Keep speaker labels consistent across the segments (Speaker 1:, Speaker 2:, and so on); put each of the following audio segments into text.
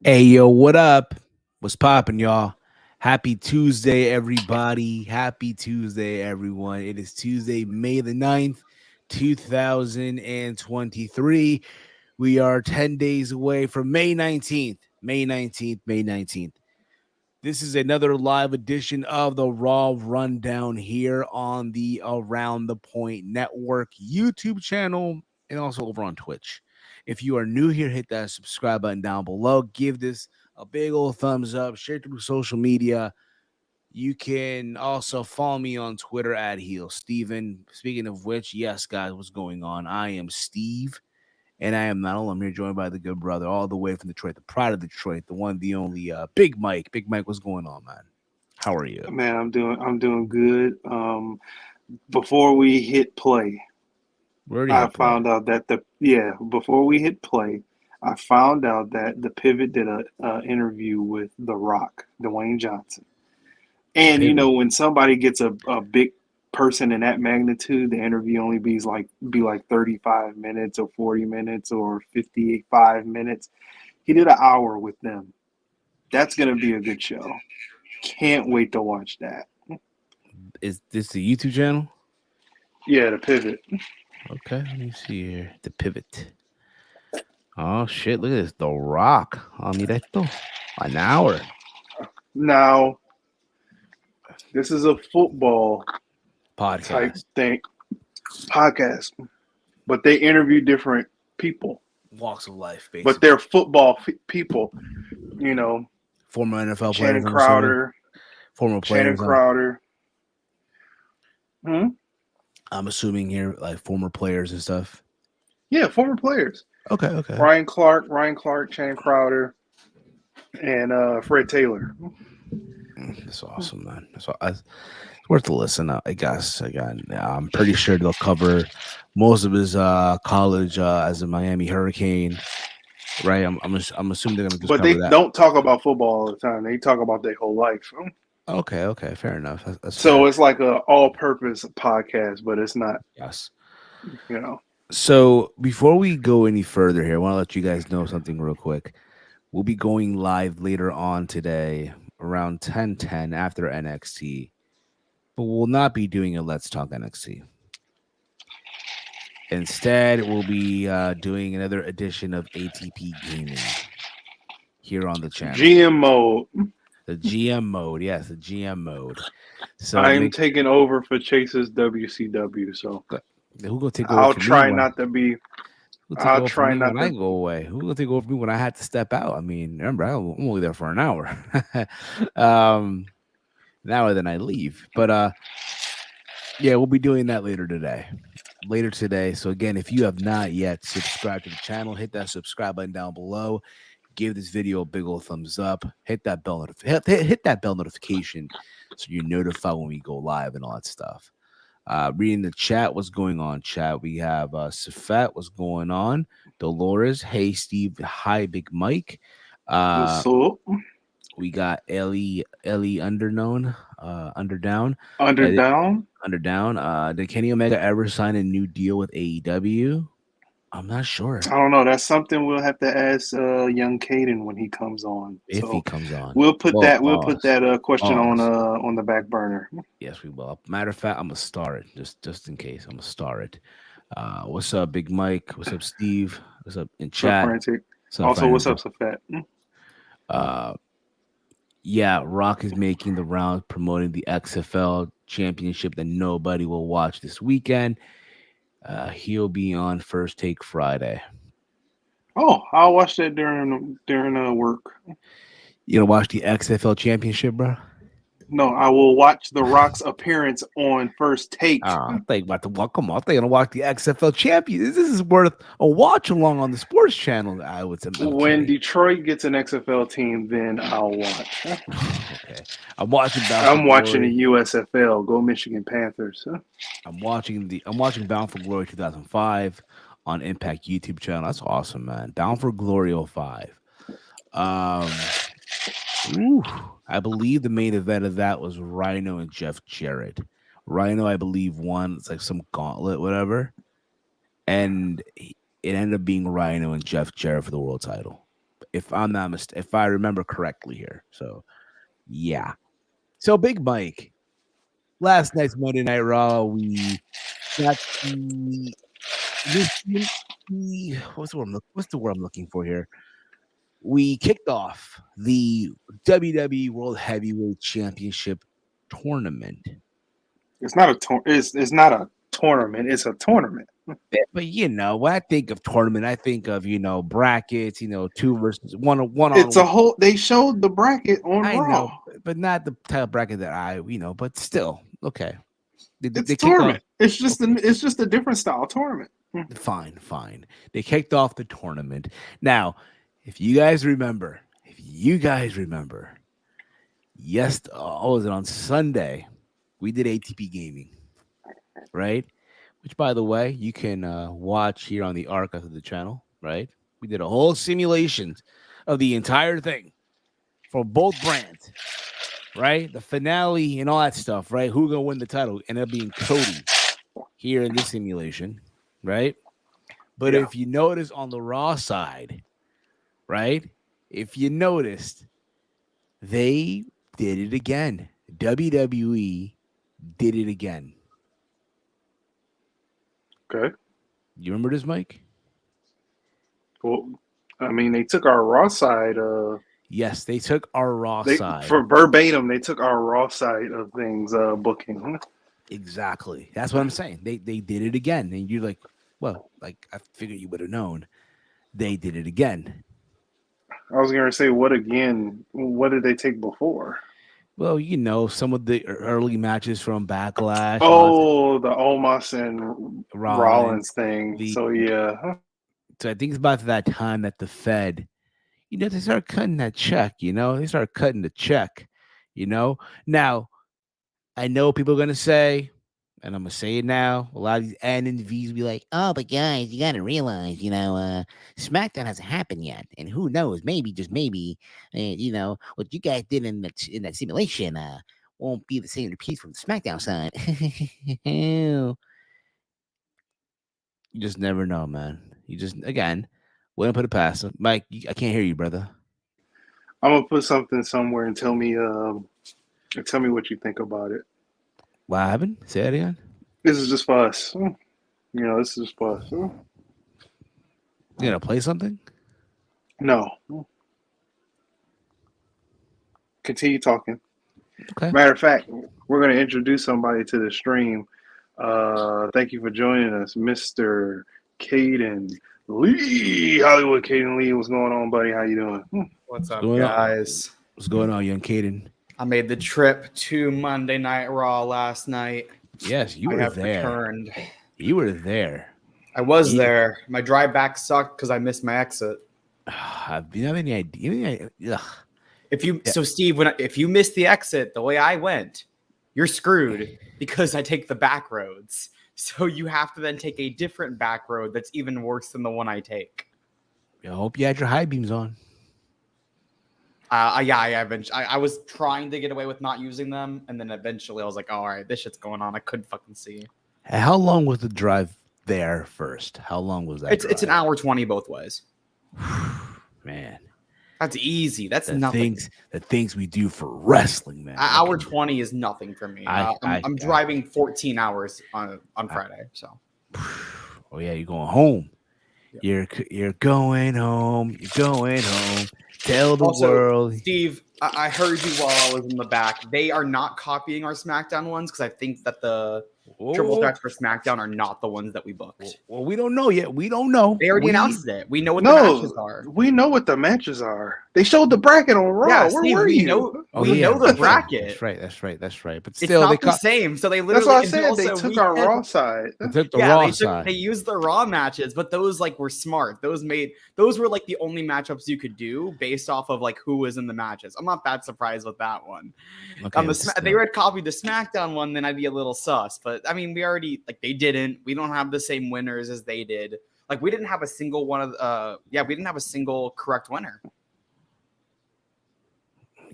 Speaker 1: Hey, yo, what up? What's poppin', y'all? Happy Tuesday, everybody. Happy Tuesday, everyone. It is Tuesday, May the 9th, 2023. We are 10 days away from May 19th. May 19th, May 19th. This is another live edition of the Raw Rundown here on the Around the Point Network YouTube channel and also over on Twitch. If you are new here, hit that subscribe button down below. Give this a big old thumbs up. Share it through social media. You can also follow me on Twitter at Heel Steven. Speaking of which, yes, guys, what's going on? I am Steve. And I am not alone. I'm here joined by the good brother, all the way from Detroit, the pride of Detroit, the one, the only, Big Mike. Big Mike, what's going on, man? How are you?
Speaker 2: Man, I'm doing good. Before we hit play,
Speaker 1: We already
Speaker 2: I
Speaker 1: hit play.
Speaker 2: found out that before we hit play, I found out that the Pivot did a interview with The Rock, Dwayne Johnson.
Speaker 1: The
Speaker 2: And
Speaker 1: pivot.
Speaker 2: when somebody gets a big person in that magnitude, the interview only be like 35 minutes or 40 minutes or 55 minutes. He did an hour with them. That's gonna be a good show. Can't wait to watch that.
Speaker 1: Is this the YouTube channel?
Speaker 2: Yeah, the Pivot.
Speaker 1: Okay, let me see here. The pivot. Oh shit! Look at this. The Rock. Directo. An hour.
Speaker 2: Now, this is a football type
Speaker 1: Podcast.
Speaker 2: thing podcast, but they interview different people,
Speaker 1: Walks of life,
Speaker 2: but
Speaker 1: basically.
Speaker 2: they're football people. You know,
Speaker 1: Former NFL players,
Speaker 2: Shannon
Speaker 1: I'm assuming.
Speaker 2: Crowder,
Speaker 1: Former
Speaker 2: Shannon
Speaker 1: players.
Speaker 2: Crowder. Hmm?
Speaker 1: I'm assuming here, like former players and stuff.
Speaker 2: Yeah, former players.
Speaker 1: Okay, okay.
Speaker 2: Ryan Clark, Shannon Crowder, and Fred Taylor.
Speaker 1: That's awesome, man. It's worth a listen. I guess. Again, I'm pretty sure they'll cover most of his college as a Miami Hurricane, right? I'm assuming they're gonna just
Speaker 2: But they
Speaker 1: cover that.
Speaker 2: don't talk about football all the time. They talk about their whole life.
Speaker 1: Okay, okay, fair enough. That's
Speaker 2: So
Speaker 1: fair.
Speaker 2: it's like a all-purpose podcast, but it's not.
Speaker 1: Yes.
Speaker 2: You know.
Speaker 1: So before we go any further here, I want to let you guys know something real quick. We'll be going live later on today around 10:10 after NXT, but we'll not be doing a Let's Talk NXT. Instead, we'll be doing another edition of ATP Gaming here on the channel.
Speaker 2: GM mode.
Speaker 1: The GM mode, yes, the GM mode. So
Speaker 2: I'm
Speaker 1: make
Speaker 2: taking over for Chase's WCW, so
Speaker 1: who gonna take over
Speaker 2: I'll
Speaker 1: for me
Speaker 2: try
Speaker 1: when
Speaker 2: not to be.
Speaker 1: who take
Speaker 2: I'll
Speaker 1: over for
Speaker 2: try
Speaker 1: me
Speaker 2: not
Speaker 1: when I
Speaker 2: to.
Speaker 1: go away? Who gonna take over for me when I had to step out? I mean, remember I'm only there for an hour, um, an hour then I leave. But yeah, we'll be doing that later today. Later today. So again, if you have not yet subscribed to the channel, hit that subscribe button down below. Give this video a big old thumbs up. Hit that hit that bell notification so you're notified when we go live and all that stuff. Reading the chat, what's going on, chat? We have Seth, what's going on? Dolores, hey Steve, hi Big Mike. Uh,
Speaker 2: So
Speaker 1: we got Ellie Underknown, Underdown, uh,
Speaker 2: underdown.
Speaker 1: Underdown. Did Kenny Omega ever sign a new deal with AEW? I'm not
Speaker 2: I
Speaker 1: sure
Speaker 2: don't know. That's something we'll have to ask young Caden when he comes on.
Speaker 1: if he
Speaker 2: So
Speaker 1: comes on.
Speaker 2: we'll put
Speaker 1: Well,
Speaker 2: that we'll put
Speaker 1: pause,
Speaker 2: that question
Speaker 1: pause.
Speaker 2: on the back burner.
Speaker 1: Yes, we will. Matter of fact, I'm gonna star it just in case. I'm gonna star it. What's up, Big Mike? What's up, Steve? What's up in
Speaker 2: So
Speaker 1: chat?
Speaker 2: frantic.
Speaker 1: What's up,
Speaker 2: Also, what's
Speaker 1: Frantic?
Speaker 2: up, Safet?
Speaker 1: Uh, yeah, Rock is making the rounds promoting the XFL championship that nobody will watch this weekend. He'll be on First Take Friday.
Speaker 2: Oh, I'll watch that during work.
Speaker 1: You gonna watch the XFL championship, bro?
Speaker 2: No, I will watch The Rock's appearance on First Take.
Speaker 1: I think about the welcome. I think I'm gonna watch the XFL champion. This is worth a watch along on the sports channel. I would say. I'm
Speaker 2: When
Speaker 1: kidding.
Speaker 2: Detroit gets an XFL team, then I'll watch.
Speaker 1: Okay, I'm watching Bound for
Speaker 2: I'm watching the
Speaker 1: Glory.
Speaker 2: USFL. Go Michigan Panthers.
Speaker 1: I'm watching Bound for Glory 2005 on Impact YouTube channel. That's awesome, man. Bound for Glory '05. Um, ooh, I believe the main event of that was Rhino and Jeff Jarrett. Rhino, I believe, won. It's like some gauntlet, whatever, and it ended up being Rhino and Jeff Jarrett for the world title. if if I remember correctly here. So yeah. So Big Mike, last night's Monday Night Raw, we got the what's the word I'm looking for here? We kicked off the WWE World Heavyweight Championship tournament.
Speaker 2: It's not it's not a tournament. It's a tournament.
Speaker 1: But when I think of tournament, I think of brackets, two versus one on
Speaker 2: It's a
Speaker 1: one.
Speaker 2: whole. They showed the bracket on
Speaker 1: I know,
Speaker 2: Raw.
Speaker 1: but not the type of bracket that but still, okay.
Speaker 2: It's
Speaker 1: They kicked off.
Speaker 2: tournament. It's just a different style tournament.
Speaker 1: Fine. They kicked off the tournament. Now, if you guys remember, yes, was it on Sunday? We did ATP gaming, right? Which, by the way, you can watch here on the archive of the channel, right? We did a whole simulation of the entire thing for both brands, right? The finale and all that stuff, right? Who gonna win the title? Ended up being Cody here in this simulation, right? But if you notice on the Raw side, right? If you noticed, they did it again. WWE did it again.
Speaker 2: Okay.
Speaker 1: You remember this, Mike?
Speaker 2: Well, I mean, they took our Raw side.
Speaker 1: Yes, they took our Raw side.
Speaker 2: For verbatim, they took our Raw side of things booking.
Speaker 1: Exactly. That's what I'm saying. They did it again. And you're like, well, like I figured you would have known. They did it again.
Speaker 2: I was going to say, what again? What did they take before?
Speaker 1: Well, some of the early matches from Backlash.
Speaker 2: Oh, the Omos and Rollins thing. So yeah.
Speaker 1: So I think it's about that time that the Fed, they start cutting that check. They start cutting the check. Now I know people are gonna say, and I'm gonna say it now. A lot of these N and V's will be like, "Oh, but guys, you gotta realize, SmackDown hasn't happened yet, and who knows? Maybe, just maybe, what you guys did in that simulation won't be the same repeat from the SmackDown side." You just never know, man. You just wouldn't put it past him. Mike. I can't hear you, brother.
Speaker 2: I'm gonna put something somewhere and tell me what you think about it.
Speaker 1: What happened? Say that again.
Speaker 2: This is just for us. This is just for us.
Speaker 1: You gonna play something?
Speaker 2: No. Continue talking.
Speaker 1: Okay.
Speaker 2: Matter of fact, we're gonna introduce somebody to the stream. Thank you for joining us, Mr. Caden Lee. Hollywood Caden Lee. What's going on, buddy? How you doing?
Speaker 3: What's up, guys?
Speaker 1: What's going on, young Caden?
Speaker 3: I made the trip to Monday Night Raw last night.
Speaker 1: Yes, you were there.
Speaker 3: Returned.
Speaker 1: You were there.
Speaker 3: I was there. My drive back sucked because I missed my exit.
Speaker 1: Do you have any idea?
Speaker 3: So Steve, if you miss the exit the way I went, you're screwed because I take the back roads. So you have to then take a different back road that's even worse than the one I take.
Speaker 1: I hope you had your high beams on.
Speaker 3: I was trying to get away with not using them, and then eventually I was like, all right, this shit's going on. I couldn't fucking see.
Speaker 1: How long was the drive there first? How long was that?
Speaker 3: It's an hour 20 both ways.
Speaker 1: Man.
Speaker 3: That's easy. That's nothing.
Speaker 1: The things we do for wrestling, man.
Speaker 3: Hour 20 is nothing for me. I'm driving 14 hours on Friday. So.
Speaker 1: Oh yeah, you're going home. Yep. You're going home. You're going home. Tell the world.
Speaker 3: Steve, I heard you while I was in the back. They are not copying our SmackDown ones because I think that the triple threats for SmackDown are not the ones that we booked.
Speaker 1: Well, we don't know yet. We don't know.
Speaker 3: They already announced it. We know what the matches are.
Speaker 2: We know what the matches are. They showed the bracket on Raw.
Speaker 3: Yeah,
Speaker 2: Where
Speaker 3: Steve,
Speaker 2: were you?
Speaker 3: We know the bracket.
Speaker 1: That's right. But
Speaker 3: still, it's not the same. So they literally.
Speaker 2: That's what I said. They took our Raw side.
Speaker 1: They took the Raw side.
Speaker 3: They used the Raw matches, but those were smart. Those were like the only matchups you could do based off of like who was in the matches. I'm not that surprised with that one. Okay, they had copied the SmackDown one, then I'd be a little sus. But I mean, we already they didn't. We don't have the same winners as they did. Like we didn't have a single one of we didn't have a single correct winner.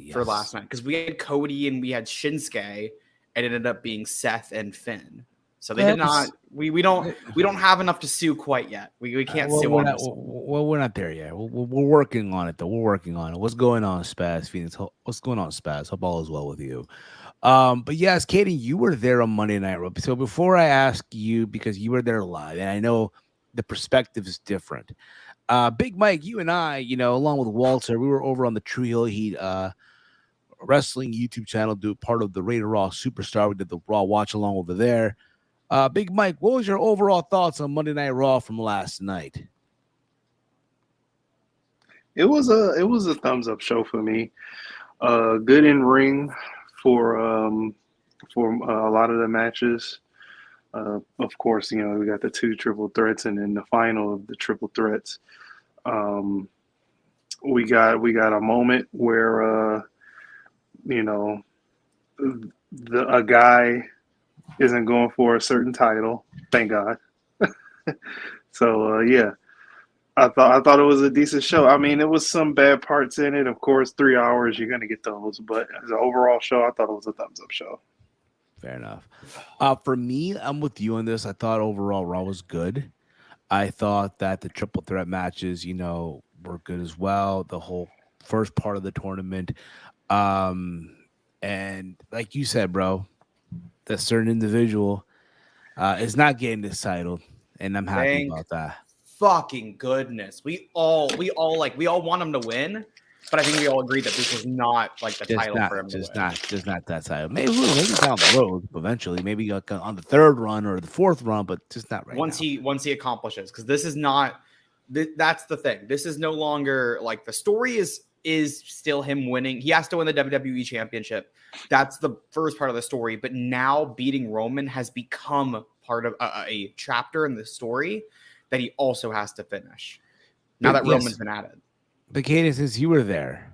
Speaker 3: Yes. For last night because we had Cody and we had Shinsuke. It ended up being Seth and Finn. So they did not. We don't have enough to sue quite yet. We can't sue on this.
Speaker 1: Well, we're not there yet. We're working on it, though. We're working on it. What's going on, Spaz Phoenix? What's going on, Spaz? Hope all is well with you. But yes, Katie, you were there on Monday Night Raw. So before I ask you, because you were there live, and I know the perspective is different. Big Mike, you and I, along with Walter, we were over on the True Hill Heat wrestling YouTube channel, do part of the Rated Raw Superstar. We did the Raw watch along over there. Big Mike, what was your overall thoughts on Monday Night Raw from last night?
Speaker 2: It was a thumbs up show for me. Good in ring for a lot of the matches. Of course, we got the 2 triple threats, and then the final of the triple threats. We got a moment where a guy isn't going for a certain title. Thank God. So yeah. I thought it was a decent show. I mean, it was some bad parts in it. Of course, 3 hours, you're going to get those. But as an overall show, I thought it was a thumbs-up show.
Speaker 1: Fair enough. For me, I'm with you on this. I thought overall Raw was good. I thought that the triple threat matches, were good as well. The whole first part of the tournament. And like you said, bro, that certain individual is not getting this title. And I'm happy about that.
Speaker 3: Fucking goodness. We all want him to win, but I think we all agree that this was not like the title for him to win.
Speaker 1: Just not that title. Maybe down the road eventually, maybe on the 3rd run or the 4th run, but just not right
Speaker 3: once
Speaker 1: now.
Speaker 3: Once he accomplishes, because this is not. That's the thing. This is no longer like the story is still him winning. He has to win the WWE Championship. That's the first part of the story. But now beating Roman has become part of a chapter in the story that he also has to finish. Now that Roman's been added.
Speaker 1: But Katie, since you were there,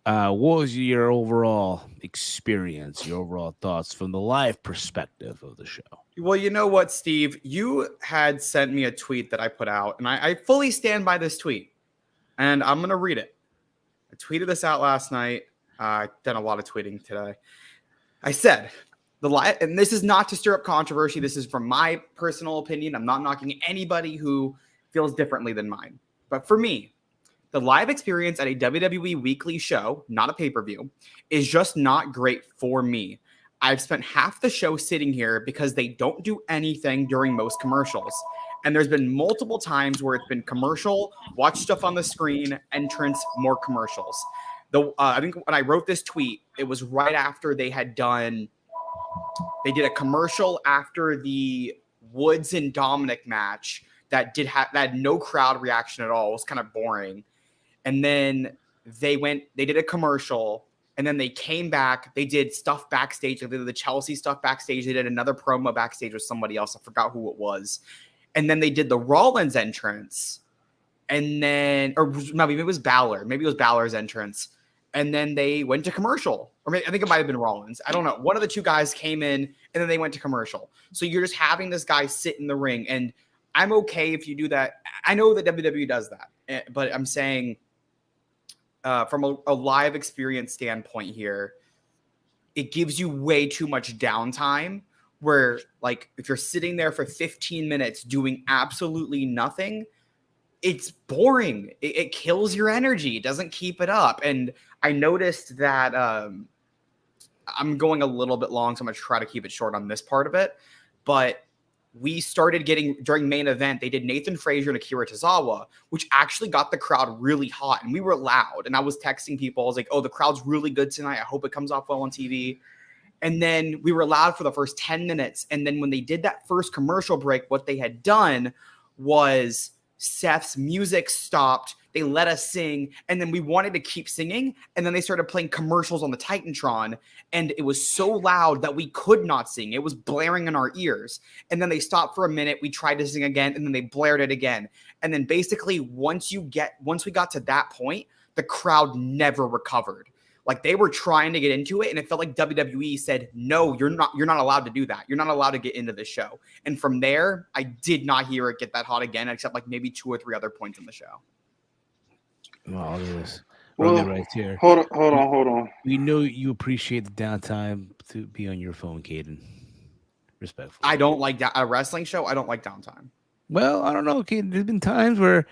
Speaker 1: what was your overall experience, your overall thoughts from the live perspective of the show?
Speaker 3: Well, you know what, Steve? You had sent me a tweet that I put out, and I fully stand by this tweet. And I'm going to read it. I tweeted this out last night. I've done a lot of tweeting today. I said, and this is not to stir up controversy. This is from my personal opinion. I'm not knocking anybody who feels differently than mine. But for me, the live experience at a WWE weekly show, not a pay-per-view, is just not great for me. I've spent half the show sitting here because they don't do anything during most commercials. And there's been multiple times where it's been commercial, watch stuff on the screen, entrance, more commercials. I think when I wrote this tweet, it was right after they did a commercial after the Woods and Dominic match that had no crowd reaction at all. It was kind of boring. And then they did a commercial, and then they came back. They did stuff backstage. They did the Chelsea stuff backstage. They did another promo backstage with somebody else. I forgot who it was. And then they did the Rollins entrance. And then, or maybe it was Balor. Maybe it was Balor's entrance. And then they went to commercial. Or maybe, I think it might have been Rollins. I don't know. One of the 2 guys came in, and then they went to commercial. So you're just having this guy sit in the ring. And I'm okay if you do that. I know that WWE does that. But I'm saying from a live experience standpoint here, it gives you way too much downtime where, like, if you're sitting there for 15 minutes doing absolutely nothing, it's boring. It kills your energy. It doesn't keep it up. And I noticed that I'm going a little bit long, so I'm going to try to keep it short on this part of it. But we started getting, during main event, they did Nathan Frazier and Akira Tozawa, which actually got the crowd really hot. And we were loud. And I was texting people. I was like, oh, the crowd's really good tonight. I hope it comes off well on TV. And then we were loud for the first 10 minutes. And then when they did that first commercial break, what they had done was Seth's music stopped. They let us sing, and then we wanted to keep singing, and then they started playing commercials on the Titantron, and it was so loud that we could not sing. It was blaring in our ears. And then they stopped for a minute. We tried to sing again, and then they blared it again. And then basically once we got to that point, the crowd never recovered. Like, they were trying to get into it, and it felt like WWE said, no, you're not allowed to do that. You're not allowed to get into the show. And from there, I did not hear it get that hot again, except like maybe 2 or 3 other points in the show.
Speaker 1: Well, look at this.
Speaker 2: Well,
Speaker 1: right here.
Speaker 2: Hold on.
Speaker 1: We know you appreciate the downtime to be on your phone, Caden. Respectfully.
Speaker 3: I don't like a wrestling show. I don't like downtime.
Speaker 1: Well, I don't know, Caden. There's been times where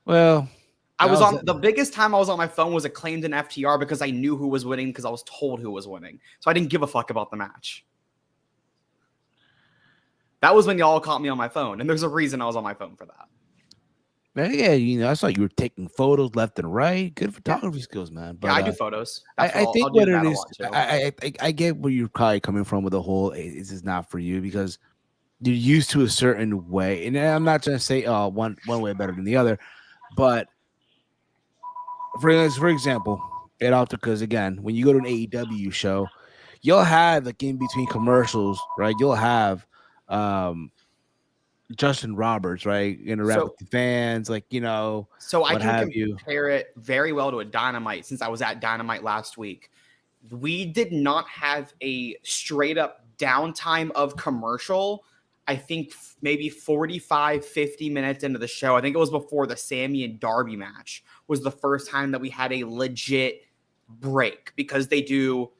Speaker 1: Well,
Speaker 3: I was on the biggest time I was on my phone was Acclaimed and FTR because I knew who was winning because I was told who was winning. So I didn't give a fuck about the match. That was when y'all caught me on my phone, and there's a reason I was on my phone for that.
Speaker 1: Yeah, you know, I saw you were taking photos left and right. Good photography skills, man. But
Speaker 3: yeah, I do photos.
Speaker 1: I think what it is, I get where you're probably coming from with the whole "this is not for you" because you're used to a certain way, and I'm not trying to say one way better than the other, but for example, it also because again, when you go to an AEW show, you'll have like in between commercials, right? You'll have Justin Roberts, right? Interact with the fans, like, you know,
Speaker 3: so I can compare it very well to a Dynamite since I was at Dynamite last week. We did not have a straight up downtime of commercial. I think maybe 45, 50 minutes into the show. I think it was before the Sammy and Darby match was the first time that we had a legit break because they do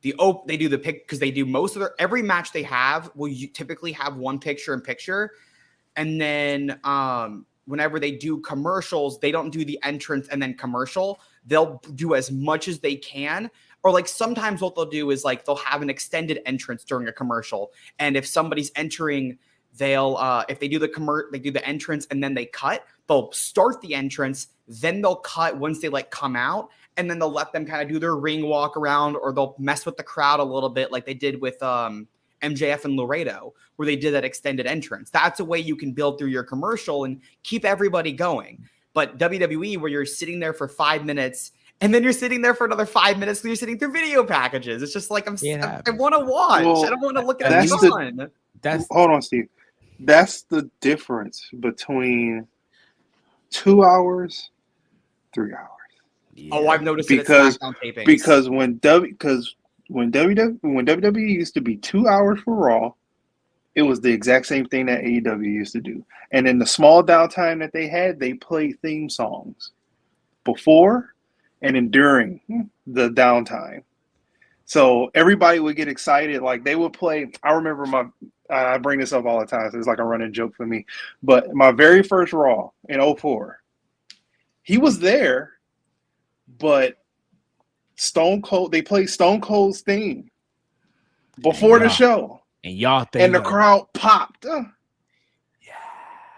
Speaker 3: the pick because they do most of every match they have will typically have one picture in picture. And then whenever they do commercials, they don't do the entrance and then commercial. They'll do as much as they can. Or like sometimes what they'll do is like they'll have an extended entrance during a commercial. And if somebody's entering, they'll if they do they do the entrance and then they cut, they'll start the entrance, then they'll cut once they like come out, and then they'll let them kind of do their ring walk around, or they'll mess with the crowd a little bit like they did with MJF and Laredo, where they did that extended entrance. That's a way you can build through your commercial and keep everybody going. But WWE, where you're sitting there for 5 minutes and then you're sitting there for another 5 minutes because you're sitting through video packages. It's just like I want to watch. Well, I don't want to look at it.
Speaker 2: Hold on, Steve. That's the difference between 2 hours, 3 hours.
Speaker 3: Yeah. Oh, I've noticed
Speaker 2: because when WWE used to be 2 hours for Raw, it was the exact same thing that AEW used to do. And in the small downtime that they had, they played theme songs before and then during the downtime. So everybody would get excited. Like they would play. I remember I bring this up all the time. So it's like a running joke for me. But my very first Raw in 2004, he was there, but Stone Cold, they played Stone Cold's theme before the show.
Speaker 1: And y'all think
Speaker 2: and the crowd popped. Yeah.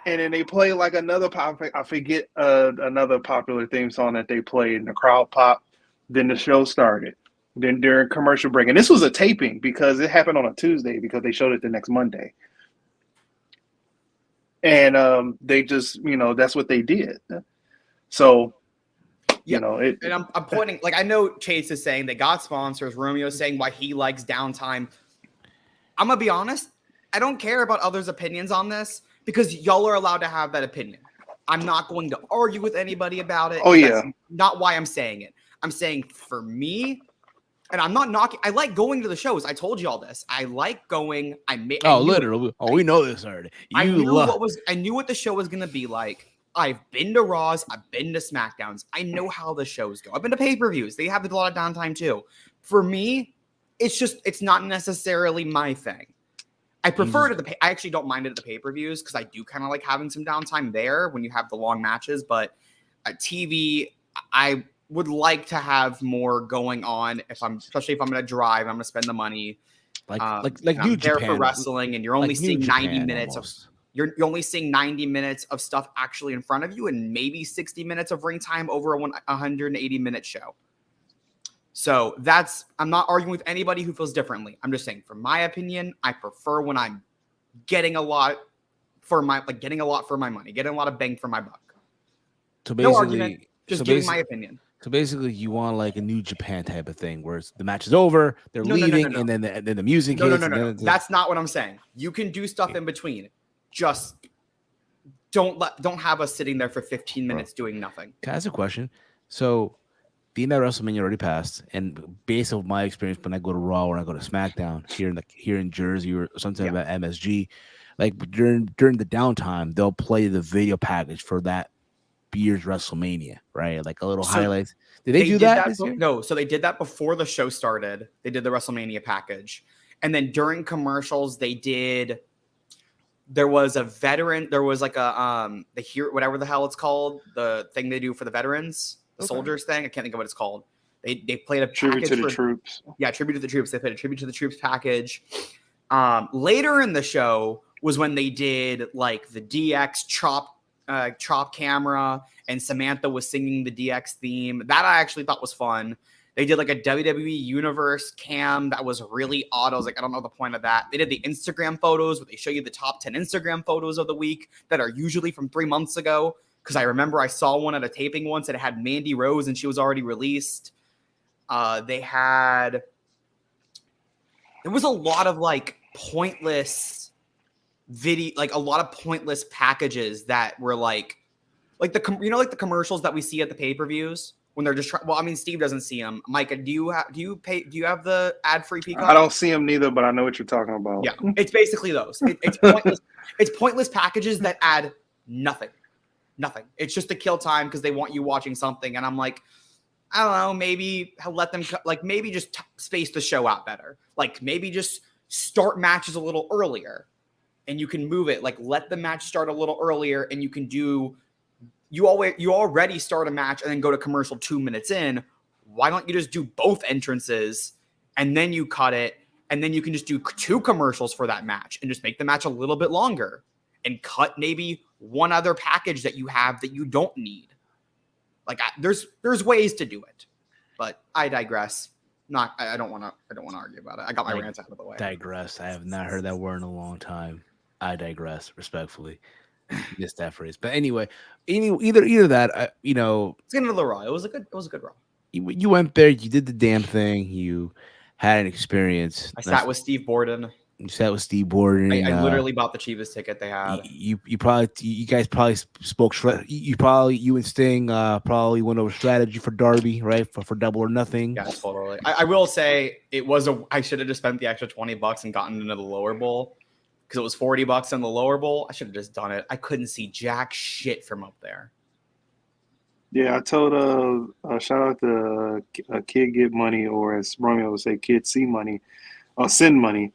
Speaker 2: And then they played like another pop. I forget another popular theme song that they played, and the crowd popped. Then the show started. Then during commercial break, and this was a taping because it happened on a Tuesday because they showed it the next Monday. And they just, that's what they did. So,
Speaker 3: and I'm pointing, like I know Chase is saying they got sponsors. Romeo's saying why he likes downtime. I'm going to be honest. I don't care about others' opinions on this because y'all are allowed to have that opinion. I'm not going to argue with anybody about it.
Speaker 2: Oh, yeah.
Speaker 3: That's not why I'm saying it. I'm saying for me, and I'm not knocking. I like going to the shows. I told you all this. I like going.
Speaker 1: Literally. We know this already.
Speaker 3: I knew what the show was going to be like. I've been to Raws. I've been to SmackDowns. I know how the shows go. I've been to pay-per-views. They have a lot of downtime too. For me, it's not necessarily my thing. I prefer it I actually don't mind it at the pay-per-views because I do kind of like having some downtime there when you have the long matches. But at TV, I would like to have more going on especially if I'm going to drive, I'm going to spend the money.
Speaker 1: Like
Speaker 3: New Japan for wrestling, and you're only seeing 90 minutes almost. You're only seeing 90 minutes of stuff actually in front of you, and maybe 60 minutes of ring time over a 180-minute show. So I'm not arguing with anybody who feels differently. I'm just saying, from my opinion, I prefer when I'm getting a lot for my money, getting a lot of bang for my buck.
Speaker 1: So basically,
Speaker 3: no argument, just giving my opinion.
Speaker 1: So basically, you want like a New Japan type of thing, where the match is over, they're leaving, and then the music hits.
Speaker 3: No. That's not what I'm saying. You can do stuff in between. Just don't have us sitting there for 15 minutes doing nothing.
Speaker 1: Can I ask a question? So, being that WrestleMania already passed, and based on my experience when I go to Raw or I go to SmackDown here in Jersey or something about MSG, like during the downtime, they'll play the video package for that year's WrestleMania, right? Like a little highlights. Did they do that this year?
Speaker 3: No, so they did that before the show started. They did the WrestleMania package, and then during commercials, they did there was a veteran. There was like a the hero, whatever the hell it's called, the thing they do for the veterans, the soldiers thing. I can't think of what it's called. They played a
Speaker 2: tribute to the
Speaker 3: for,
Speaker 2: troops.
Speaker 3: Yeah, tribute to the troops. They played a tribute to the troops package. Later in the show was when they did like the DX chop camera, and Samantha was singing the DX theme. That I actually thought was fun. They did like a WWE Universe cam that was really odd. I was like, I don't know the point of that. They did the Instagram photos where they show you the top 10 Instagram photos of the week that are usually from 3 months ago. Because I remember I saw one at a taping once that had Mandy Rose and she was already released. There was a lot of like pointless video, like a lot of pointless packages that were like the commercials that we see at the pay-per-views when they're just trying. Well, I mean, Steve doesn't see them. Micah, do you have the ad-free Peacock?
Speaker 2: I don't see them neither, but I know what you're talking about.
Speaker 3: Yeah, it's basically those. It's pointless. It's pointless packages that add nothing. It's just to kill time because they want you watching something. And I'm like, I don't know, maybe let them maybe just space the show out better. Like maybe just start matches a little earlier and you can move it. Like let the match start a little earlier and you can do. You already start a match and then go to commercial 2 minutes in. Why don't you just do both entrances and then you cut it and then you can just do 2 commercials for that match and just make the match a little bit longer and cut maybe one other package that you have that you don't need. Like there's ways to do it, but I digress. I don't want to argue about it. I got my rants out of the way.
Speaker 1: Digress. I have not heard that word in a long time. I digress respectfully. Missed that phrase, but anyway, either that,
Speaker 3: it's getting to the Raw. It was a good Raw.
Speaker 1: You went there, you did the damn thing, you had an experience.
Speaker 3: I sat with Steve Borden.
Speaker 1: You sat with Steve Borden.
Speaker 3: I literally bought the cheapest ticket they had.
Speaker 1: You guys probably spoke. You and Sting probably went over strategy for Darby, right? For Double or Nothing.
Speaker 3: Yeah, totally. I will say I should have just spent the extra $20 and gotten into the lower bowl. Because it was $40 in the lower bowl. I should have just done it. I couldn't see jack shit from up there.
Speaker 2: Yeah, I told shout out to Kid Get Money, or as Romeo would say, Kid See Money, or Send Money.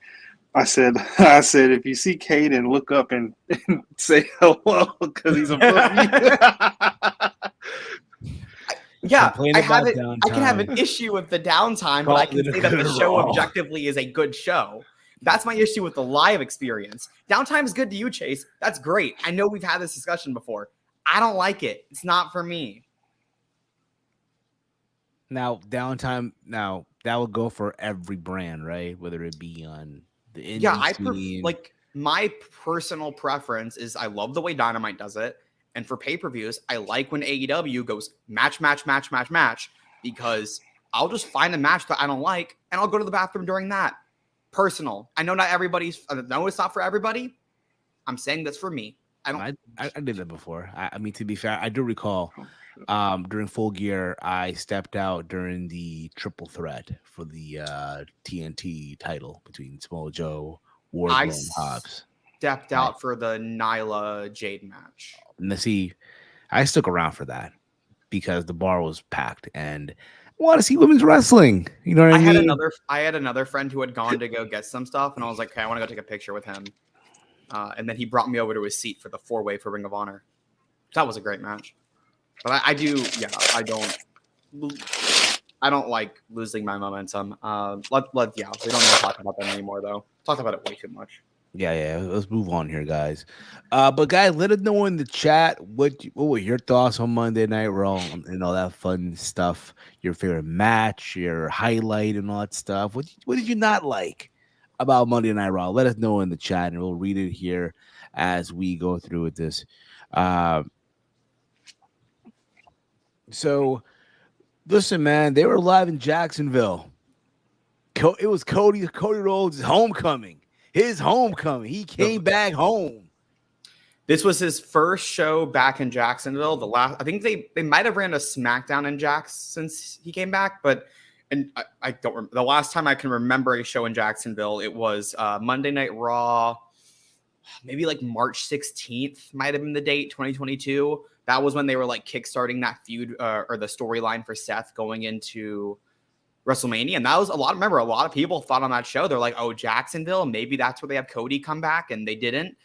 Speaker 2: I said if you see Caden, look up and say hello because he's above you.
Speaker 3: Yeah, I can have an issue with the downtime, but I can say that the show objectively is a good show. That's my issue with the live experience. Downtime is good to you, Chase. That's great. I know we've had this discussion before. I don't like it. It's not for me.
Speaker 1: Now, downtime. Now that would go for every brand, right? Whether it be on the indie scene.
Speaker 3: My personal preference is I love the way Dynamite does it, and for pay-per-views, I like when AEW goes match, because I'll just find a match that I don't like, and I'll go to the bathroom during that. Personal. I know it's not for everybody. I'm saying that's for me.
Speaker 1: I did that before. I mean, to be fair, I do recall during Full Gear, I stepped out during the triple threat for the TNT title between Samoa Joe, Wardlow, and Hobbs.
Speaker 3: Stepped out for the Nyla Jade match.
Speaker 1: And see, I stuck around for that because the bar was packed and I want to see women's wrestling. You know what I mean?
Speaker 3: I had another friend who had gone to go get some stuff, and I was like, okay, I want to go take a picture with him. And then he brought me over to his seat for the 4-way for Ring of Honor. That was a great match. But I don't like losing my momentum. We don't need to talk about that anymore, though. Talked about it way too much.
Speaker 1: Yeah. Let's move on here, guys. But guys, let us know in the chat what were your thoughts on Monday Night Raw and all that fun stuff. Your favorite match, your highlight, and all that stuff. What did you not like about Monday Night Raw? Let us know in the chat, and we'll read it here as we go through with this. So, listen, man, they were live in Jacksonville. It was Cody Rhodes' homecoming. His homecoming. He came back home.
Speaker 3: This was his first show back in Jacksonville. I think they might have ran a SmackDown in Jax since he came back, but I don't remember. The last time I can remember a show in Jacksonville, it was Monday Night Raw. Maybe like March 16th might have been the date, 2022. That was when they were like kickstarting that feud or the storyline for Seth going into WrestleMania. And that was a lot of people thought on that show, they're like, oh, Jacksonville, maybe that's where they have Cody come back. And they didn't.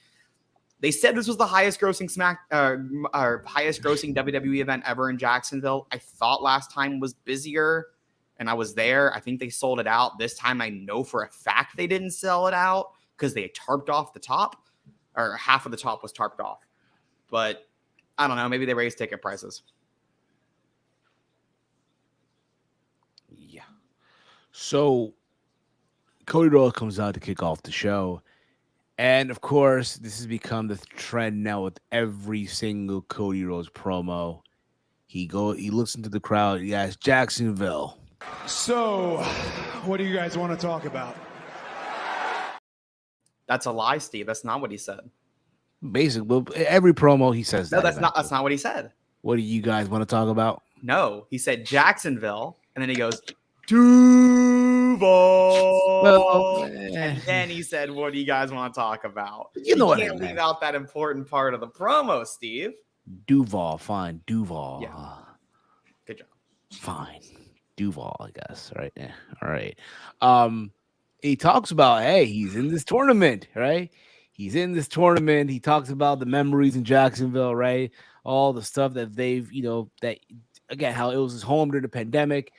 Speaker 3: They said this was the highest grossing highest grossing WWE event ever in Jacksonville. I thought last time was busier, and I was there. I think they sold it out. This time I know for a fact they didn't sell it out because they tarped off the top, or half of the top was tarped off. But I don't know. Maybe they raised ticket prices.
Speaker 1: Yeah. So Cody Rhodes comes out to kick off the show. And of course, this has become the trend now with every single Cody Rhodes promo. He looks into the crowd. He asks, Jacksonville.
Speaker 4: So, what do you guys want to talk about?
Speaker 3: That's a lie, Steve. That's not what he said.
Speaker 1: Basically, every promo he says
Speaker 3: no, that's not what he said.
Speaker 1: What do you guys want to talk about?
Speaker 3: No, he said Jacksonville, and then he goes, Duval.
Speaker 1: Well,
Speaker 3: and then he said, what do you guys want to talk about?
Speaker 1: You know what I
Speaker 3: can't
Speaker 1: meant.
Speaker 3: leave out that important part of the promo, Steve.
Speaker 1: Duval, fine. Duval.
Speaker 3: Yeah. Good job.
Speaker 1: Fine. Duval, I guess. Right. Yeah. All right. He talks about, hey, he's in this tournament, right? He's in this tournament. He talks about the memories in Jacksonville, right? All the stuff that they've, that again, how it was his home during the pandemic.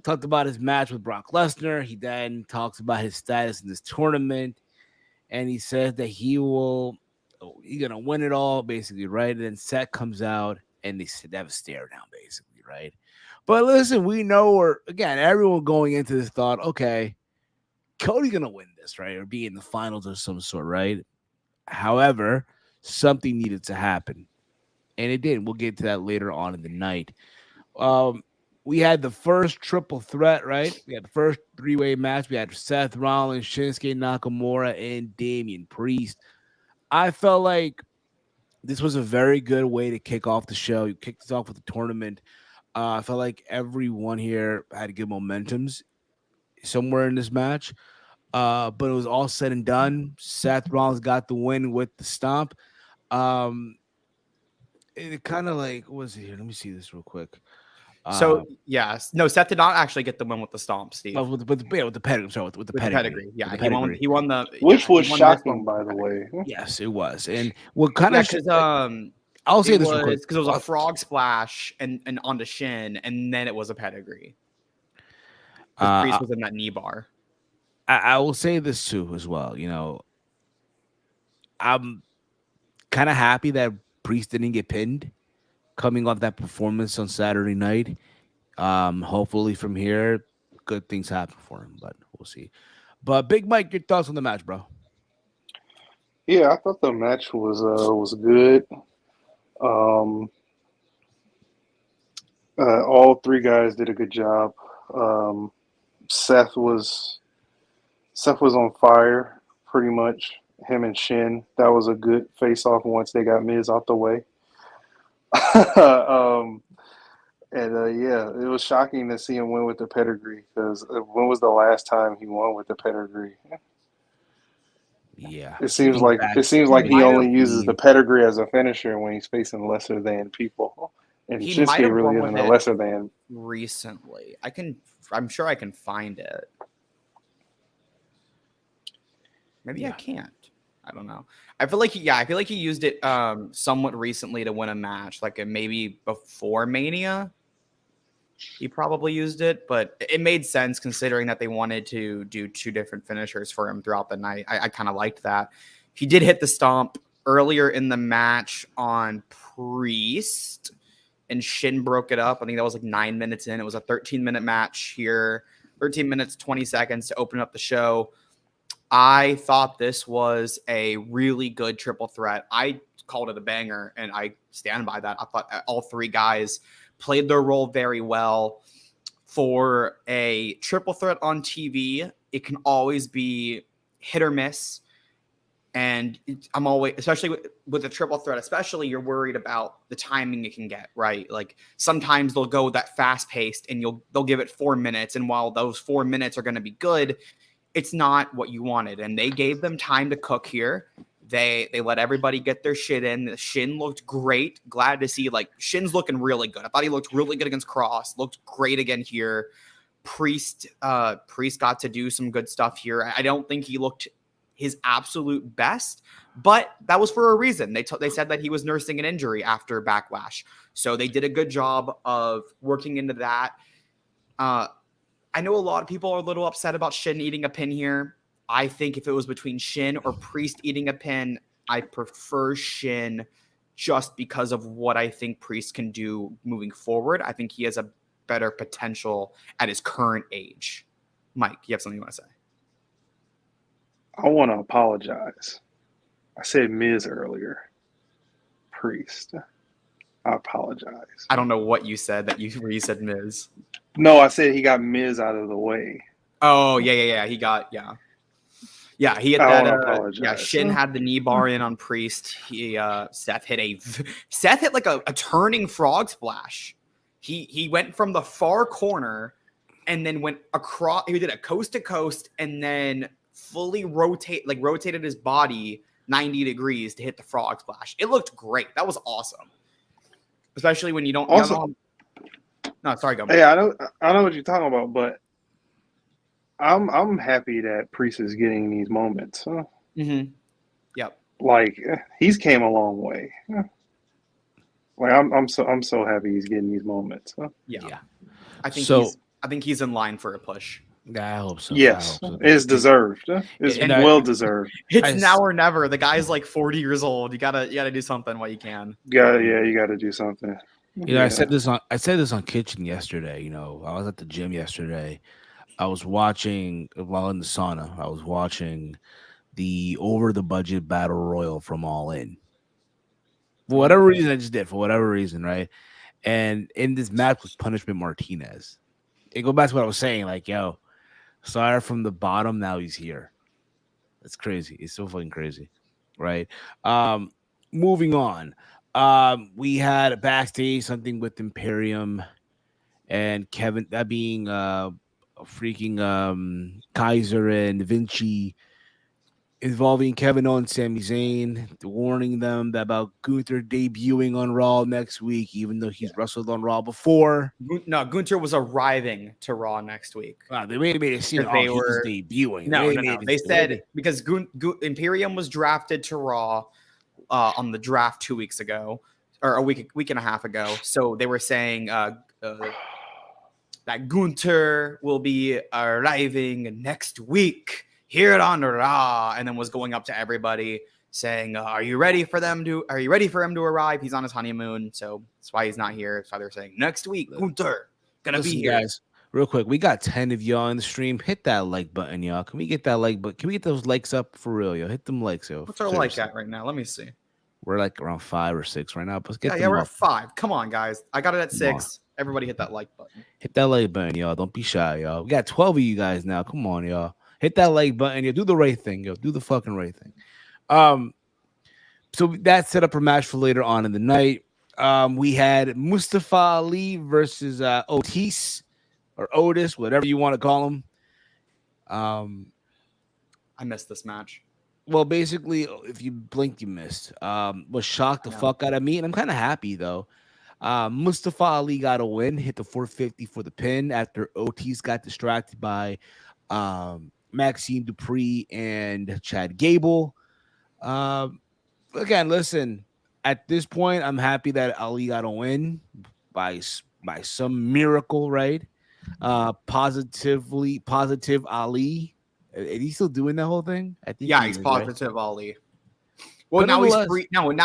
Speaker 1: Talked about his match with Brock Lesnar. He then talks about his status in this tournament, and he says that he's gonna win it all, basically, right? And then Seth comes out, and they have a stare down, basically, right? But listen, we know, everyone going into this thought, okay, Cody's gonna win this, right, or be in the finals of some sort, right? However, something needed to happen, and it did. We'll get to that later on in the night. We had the first triple threat, right? We had the first three-way match. We had Seth Rollins, Shinsuke Nakamura, and Damian Priest. I felt like this was a very good way to kick off the show. You kicked us off with the tournament. I felt like everyone here had good momentums somewhere in this match. But it was all said and done. Seth Rollins got the win with the stomp. It kind of like, what was it here? Let me see this real quick.
Speaker 3: So yes, no, Seth did not actually get the win with the stomp, Steve.
Speaker 1: With the pedigree. Sorry, with the pedigree.
Speaker 3: Yeah,
Speaker 1: the pedigree.
Speaker 3: He won the
Speaker 2: which was shocking, by the way.
Speaker 1: Yes, it was. And what kind of
Speaker 3: I'll
Speaker 1: say this real quick
Speaker 3: because it was a frog splash and on the shin, and then it was a pedigree. Priest was in that knee bar.
Speaker 1: I will say this too as well. I'm kind of happy that Priest didn't get pinned coming off that performance on Saturday night. Hopefully from here, good things happen for him, but we'll see. But Big Mike, your thoughts on the match, bro?
Speaker 2: Yeah, I thought the match was good. All three guys did a good job. Seth was on fire, pretty much. Him and Shin. That was a good face-off once they got Miz out the way. Yeah, it was shocking to see him win with the pedigree, because when was the last time he won with the pedigree?
Speaker 1: Yeah,
Speaker 2: it seems like he only uses the pedigree as a finisher when he's facing lesser than people, and Shinsuke really isn't a lesser than.
Speaker 3: Recently, I'm sure I can find it. Maybe I can't. I don't know. I feel like he used it somewhat recently to win a match, like maybe before Mania. He probably used it, but it made sense considering that they wanted to do two different finishers for him throughout the night. I kind of liked that. He did hit the stomp earlier in the match on Priest, and Shin broke it up. I think that was like 9 minutes in. It was a 13-minute match here, 13 minutes, 20 seconds to open up the show. I thought this was a really good triple threat. I called it a banger, and I stand by that. I thought all three guys played their role very well. For a triple threat on TV, it can always be hit or miss. And I'm always, especially with a triple threat, especially you're worried about the timing it can get, right? Like sometimes they'll go that fast paced and they'll give it 4 minutes. And while those 4 minutes are going to be good, it's not what you wanted. And they gave them time to cook here. They let everybody get their shit in. The Shin looked great. Glad to see, like, Shin's looking really good. I thought he looked really good against Cross. Looked great again Priest got to do some good stuff here. I don't think he his absolute best, but that was for a reason. They said that he was nursing an injury after Backlash, so they did a good job of working into that. I know a lot of people are a little upset about Shin eating a pin here. I think if it was between Shin or Priest eating a pin, I prefer Shin just because of what I think Priest can do moving forward. I think he has a better potential at his current age. Mike, you have something you want to say?
Speaker 2: I want to apologize. I said Miz earlier. Priest. I apologize.
Speaker 3: I don't know what you said where you said Miz.
Speaker 2: No, I said he got Miz out of the way.
Speaker 3: Oh, yeah. He got, yeah. Yeah, he hit
Speaker 2: I
Speaker 3: that.
Speaker 2: want to apologize.
Speaker 3: Yeah, Shin had the knee bar in on Priest. Seth hit like a turning frog splash. He went from the far corner and then went across. He did a coast to coast and then fully rotated his body 90 degrees to hit the frog splash. It looked great. That was awesome. Especially when you don't.
Speaker 2: Also,
Speaker 3: no, sorry, go.
Speaker 2: Hey, I know what you're talking about, but I'm happy that Priest is getting these moments. Huh?
Speaker 3: Mm-hmm. Yep.
Speaker 2: Like he's came a long way. Like I'm so happy he's getting these moments. Huh?
Speaker 3: Yeah. I think he's in line for a push.
Speaker 1: I hope so.
Speaker 2: Yes,
Speaker 1: I hope so.
Speaker 2: It's deserved. It's well deserved.
Speaker 3: It's now or never. The guy's like 40 years old. You gotta do something while you can.
Speaker 2: You gotta do something.
Speaker 1: You know, I said this on Kitchen yesterday. You know, I was at the gym yesterday. I was watching while in the sauna. I was watching the over the budget battle royal from All In. For whatever reason, I just did. For whatever reason, right? And in this match with Punishment Martinez, it goes back to what I was saying. Like, yo, started from the bottom, now he's here. That's crazy. It's so fucking crazy, right? Moving on. We had a backstage something with Imperium and Kevin, that being freaking Kaiser and Vinci, involving Kevin Owens, Sami Zayn, warning them about Gunther debuting on Raw next week, even though he's wrestled on Raw before.
Speaker 3: No, Gunther was arriving to Raw next week.
Speaker 1: Wow, they made it seem like he was debuting.
Speaker 3: No. They said because Imperium was drafted to Raw on the draft 2 weeks ago, or a week and a half ago. So they were saying that Gunther will be arriving next week here on Raw, and then was going up to everybody saying, "Are you ready for him to arrive? He's on his honeymoon, so that's why he's not here." That's why they're saying next week, Gunther gonna be here.
Speaker 1: Guys, real quick, we got 10 of y'all in the stream. Hit that like button, y'all. Can we get that like button? Can we get those likes up for real, yo? Hit them likes, yo.
Speaker 3: What's our like at right now? Let me see.
Speaker 1: We're like around 5 or 6 right now. But get
Speaker 3: we're at 5. Come on, guys. I got it at 6. Everybody hit that like button.
Speaker 1: Hit that like button, y'all. Don't be shy, y'all. We got 12 of you guys now. Come on, y'all. Hit that like button. Yo, do the right thing, yo. Do the fucking right thing. So that set up a match for later on in the night. We had Mustafa Ali versus Otis or Otis, whatever you want to call him.
Speaker 3: I missed this match.
Speaker 1: Well, basically, if you blinked, you missed. Was shocked the fuck out of me, and I'm kind of happy though. Mustafa Ali got a win, hit the 450 for the pin after Otis got distracted by Maxine Dupree and Chad Gable. Again, listen, at this point, I'm happy that Ali got a win by some miracle, right? Positive Ali. Is he still doing that whole thing? I think
Speaker 3: he's positive, right? Ali. Well, now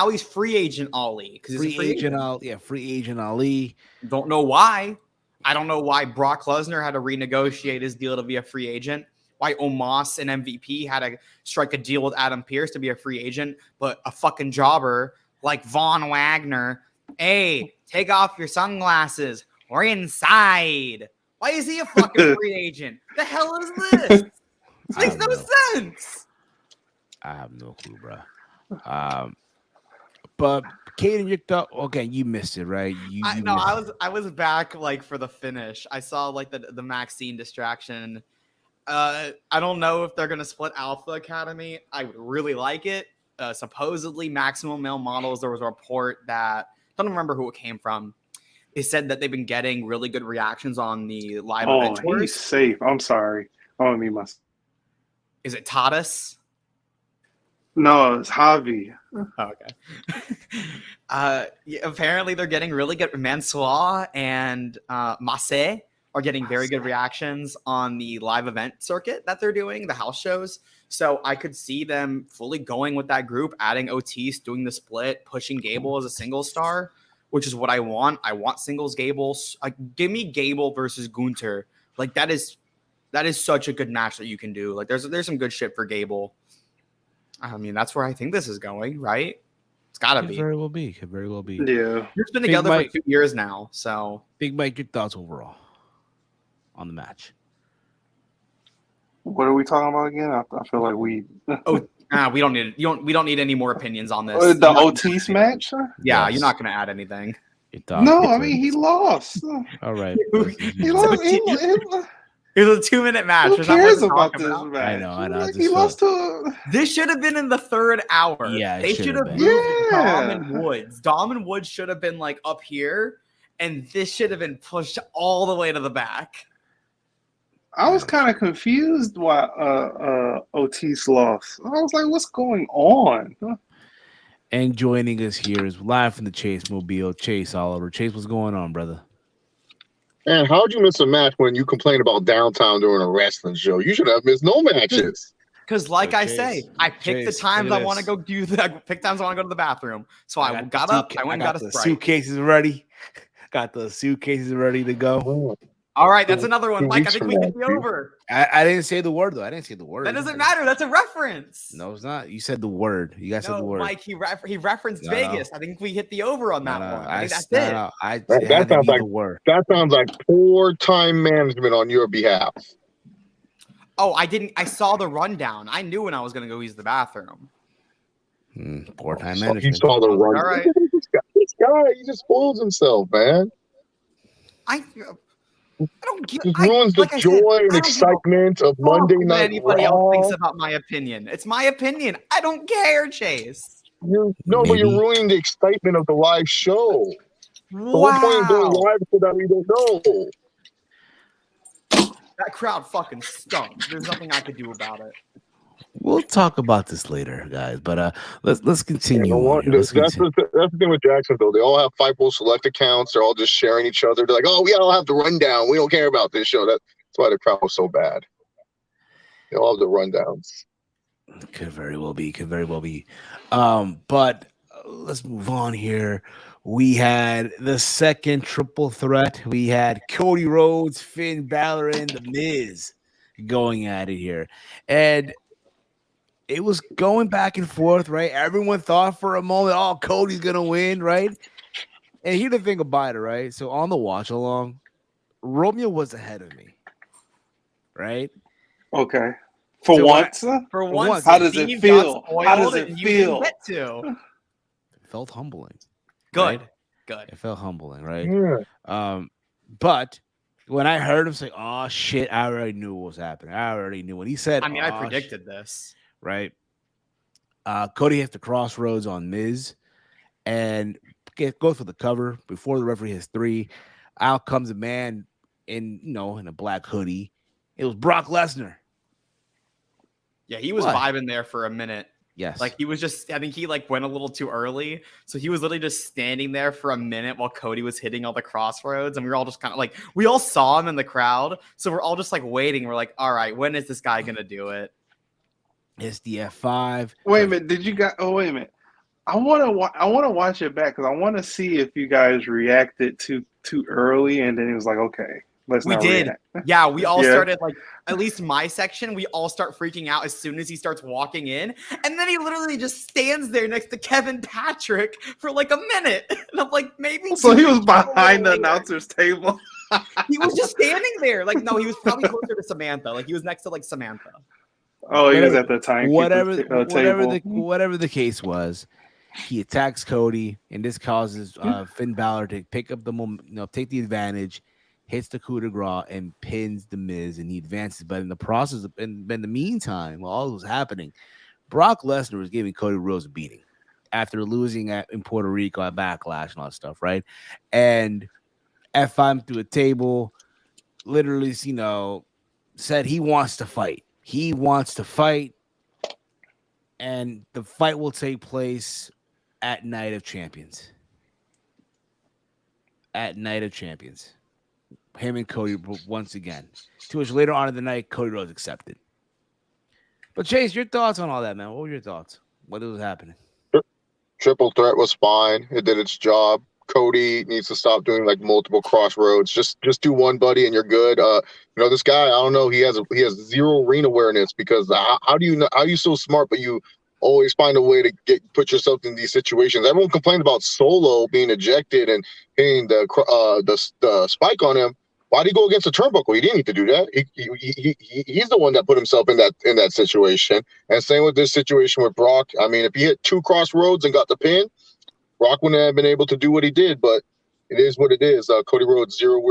Speaker 3: he's free agent Ali because he's free agent.
Speaker 1: Free agent Ali.
Speaker 3: Don't know why. I don't know why Brock Lesnar had to renegotiate his deal to be a free agent. Why Omos and MVP had to strike a deal with Adam Pearce to be a free agent, but a fucking jobber like Von Wagner, hey, take off your sunglasses. We're inside. Why is he a fucking free agent? The hell is this? This makes no sense.
Speaker 1: I have no clue, bro. But Caden, you thought, okay, you missed it, right?
Speaker 3: I was back like for the finish. I saw like the Maxine distraction. I don't know if they're gonna split Alpha Academy. I would really like it. Supposedly, Maximum Male Models. There was a report that I don't remember who it came from. They said that they've been getting really good reactions on the live event tours.
Speaker 2: He's safe. I'm sorry. I don't mean my.
Speaker 3: Is it Tadas?
Speaker 2: No, it's Javi.
Speaker 3: Oh, okay. Yeah, apparently they're getting really good. Mansoir and Masse are getting very good reactions on the live event circuit that they're doing, the house shows. So I could see them fully going with that group, adding Otis, doing the split, pushing Gable as a single star, which is what I want. I want singles Gable. Give me Gable versus Gunter. Like that is such a good match that you can do. Like there's some good shit for Gable. I mean, that's where I think this is going, right? It's gotta be.
Speaker 1: Very well be. Could very well be.
Speaker 2: Yeah.
Speaker 3: We've been together for 2 years now, so
Speaker 1: Big Mike, your thoughts overall on the match?
Speaker 2: What are we talking about again? I feel like we.
Speaker 3: we don't need any more opinions on this.
Speaker 2: The Otis match?
Speaker 3: Yeah,
Speaker 1: Yes.
Speaker 3: You're not gonna add anything.
Speaker 2: No, I mean he lost.
Speaker 1: All right.
Speaker 2: He lost.
Speaker 3: It was a 2-minute match.
Speaker 2: Who cares about this match?
Speaker 1: I know.
Speaker 2: Like, he lost to.
Speaker 3: This should have been in the 3rd hour.
Speaker 1: Yeah,
Speaker 3: they should have moved Dom and Woods. Dom and Woods should have been like up here, and this should have been pushed all the way to the back.
Speaker 2: I was kind of confused why Otis lost. I was like, "What's going on?"
Speaker 1: And joining us here is live from the Chase Mobile, Chase Oliver. Chase, what's going on, brother?
Speaker 5: Man, how'd you miss a match when you complain about downtime during a wrestling show? You should have missed no matches.
Speaker 3: Because, like I say, I pick the times I want to go do that. Pick times I want to go to the bathroom. So I got up. I went and got a Sprite.
Speaker 1: Suitcases ready. Got the suitcases ready to go.
Speaker 3: All right, that's another one. Mike, I think we hit the over.
Speaker 1: I didn't say the word, though. I didn't say the word.
Speaker 3: That doesn't matter. That's a reference.
Speaker 1: No, it's not. You said the word. You guys said the word.
Speaker 3: Mike, he referenced Vegas. I think we hit the over on that one. I think that's it.
Speaker 5: That sounds like the word. That sounds like poor time management on your behalf.
Speaker 3: Oh, I saw the rundown. I knew when I was going to go use the bathroom.
Speaker 1: Poor time management.
Speaker 5: You saw the rundown.
Speaker 3: All right.
Speaker 5: This guy, he just spoils himself, man.
Speaker 3: I don't get.
Speaker 5: It ruins the joy and excitement of Monday Night Raw.
Speaker 3: Anybody else thinks about my opinion? It's my opinion. I don't care, Chase.
Speaker 5: But you're ruining the excitement of the live show.
Speaker 3: Wow.
Speaker 5: So what point is doing live so that we don't know?
Speaker 3: That crowd fucking stunk. There's nothing I could do about it.
Speaker 1: We'll talk about this later, guys. But let's continue.
Speaker 5: That's the thing with Jacksonville. They all have FIFO Select accounts. They're all just sharing each other. They're like, "Oh, we all have the rundown. We don't care about this show." That's why the crowd was so bad. They all have the rundowns.
Speaker 1: Could very well be. But let's move on here. We had the second triple threat. We had Cody Rhodes, Finn Balor, and The Miz going at it here, and it was going back and forth, right? Everyone thought for a moment, "Oh, Cody's gonna win," right? And here's the thing about it, right? So on the watch along, Romeo was ahead of me, right?
Speaker 2: Okay. For once, how does it feel? How does it feel?
Speaker 1: It felt humbling.
Speaker 3: Good.
Speaker 1: Right?
Speaker 3: Good.
Speaker 1: It felt humbling, right? Yeah. But when I heard him say, "Oh shit," I already knew what was happening. I already knew when he said,
Speaker 3: I mean, I predicted this.
Speaker 1: Right. Cody hits the crossroads on Miz and goes for the cover before the referee hits 3. Out comes a man in a black hoodie. It was Brock Lesnar.
Speaker 3: Yeah, he was vibing there for a minute.
Speaker 1: Yes.
Speaker 3: Like he was just, I think he went a little too early. So he was literally just standing there for a minute while Cody was hitting all the crossroads. And we were all just kind of we all saw him in the crowd. So we're all just waiting. We're like, all right, when is this guy going to do it?
Speaker 1: It's the F5.
Speaker 2: Wait a minute. Did you guys? Oh, wait a minute. I want to watch it back because I want to see if you guys reacted too early, and then it was like, okay, let's.
Speaker 3: We did.
Speaker 2: React.
Speaker 3: Yeah, we all started at least my section. We all start freaking out as soon as he starts walking in, and then he literally just stands there next to Kevin Patrick for a minute, and I'm like, maybe.
Speaker 2: So he was behind the announcer's table.
Speaker 3: He was just standing there. No, he was probably closer to Samantha. He was next to Samantha.
Speaker 2: Oh, he was at the time.
Speaker 1: Whatever the case was, he attacks Cody, and this causes Finn Balor to pick up take the advantage, hits the coup de grace, and pins the Miz, and he advances. But in the process, in the meantime, while all this was happening, Brock Lesnar was giving Cody Rhodes a beating after losing in Puerto Rico at Backlash and all that stuff, right? And F5 through a table, literally, said he wants to fight. He wants to fight. and the fight will take place at Night of Champions. At Night of Champions. Him and Cody once again. 2 weeks later on in the night, Cody Rhodes accepted. But Chase, your thoughts on all that, man? What were your thoughts? What was happening?
Speaker 5: Triple threat was fine. It did its job. Cody needs to stop doing like multiple crossroads. Just do one, buddy, and you're good. This guy, I don't know. He has zero ring awareness because how do you know? How are you so smart, but you always find a way to put yourself in these situations? Everyone complained about Solo being ejected and hitting the spike on him. Why did he go against the turnbuckle? He didn't need to do that. He's the one that put himself in that situation. And same with this situation with Brock. I mean, if he hit 2 crossroads and got the pin, Brock wouldn't have been able to do what he did. But it is what it is. Cody Rhodes, zero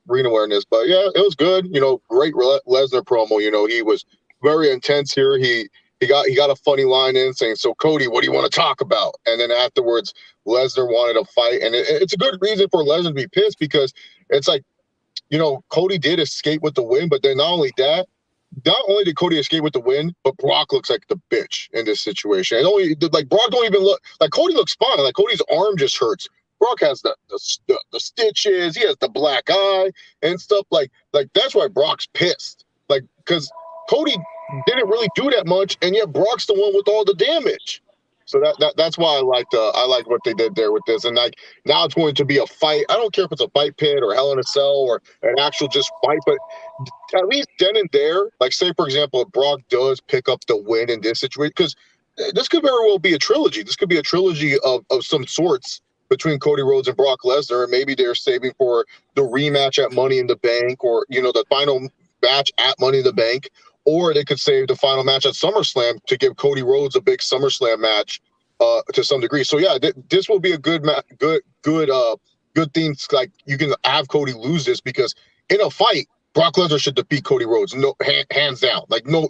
Speaker 5: ring awareness. But yeah, it was good. Great Lesnar promo. He was very intense here. He got a funny line in saying, "So Cody, what do you want to talk about?" And then afterwards, Lesnar wanted a fight, and it's a good reason for Lesnar to be pissed because it's like, Cody did escape with the win, but then not only did Cody escape with the win, but Brock looks like the bitch in this situation. And Brock don't even look like Cody looks fine. Like Cody's arm just hurts. Brock has the stitches. He has the black eye and stuff. Like that's why Brock's pissed. Like because Cody didn't really do that much, and yet Brock's the one with all the damage. So that's why I like what they did there with this. And like now it's going to be a fight. I don't care if it's a fight pit or Hell in a Cell or an actual just fight, but at least then and there, like say for example, if Brock does pick up the win in this situation, because this could very well be a trilogy. This could be a trilogy of some sorts between Cody Rhodes and Brock Lesnar, and maybe they're saving for the rematch at Money in the Bank or the final match at Money in the Bank. Or they could save the final match at SummerSlam to give Cody Rhodes a big SummerSlam match to some degree. So yeah, this will be a good thing. Like you can have Cody lose this because in a fight, Brock Lesnar should defeat Cody Rhodes, no hands down. Like no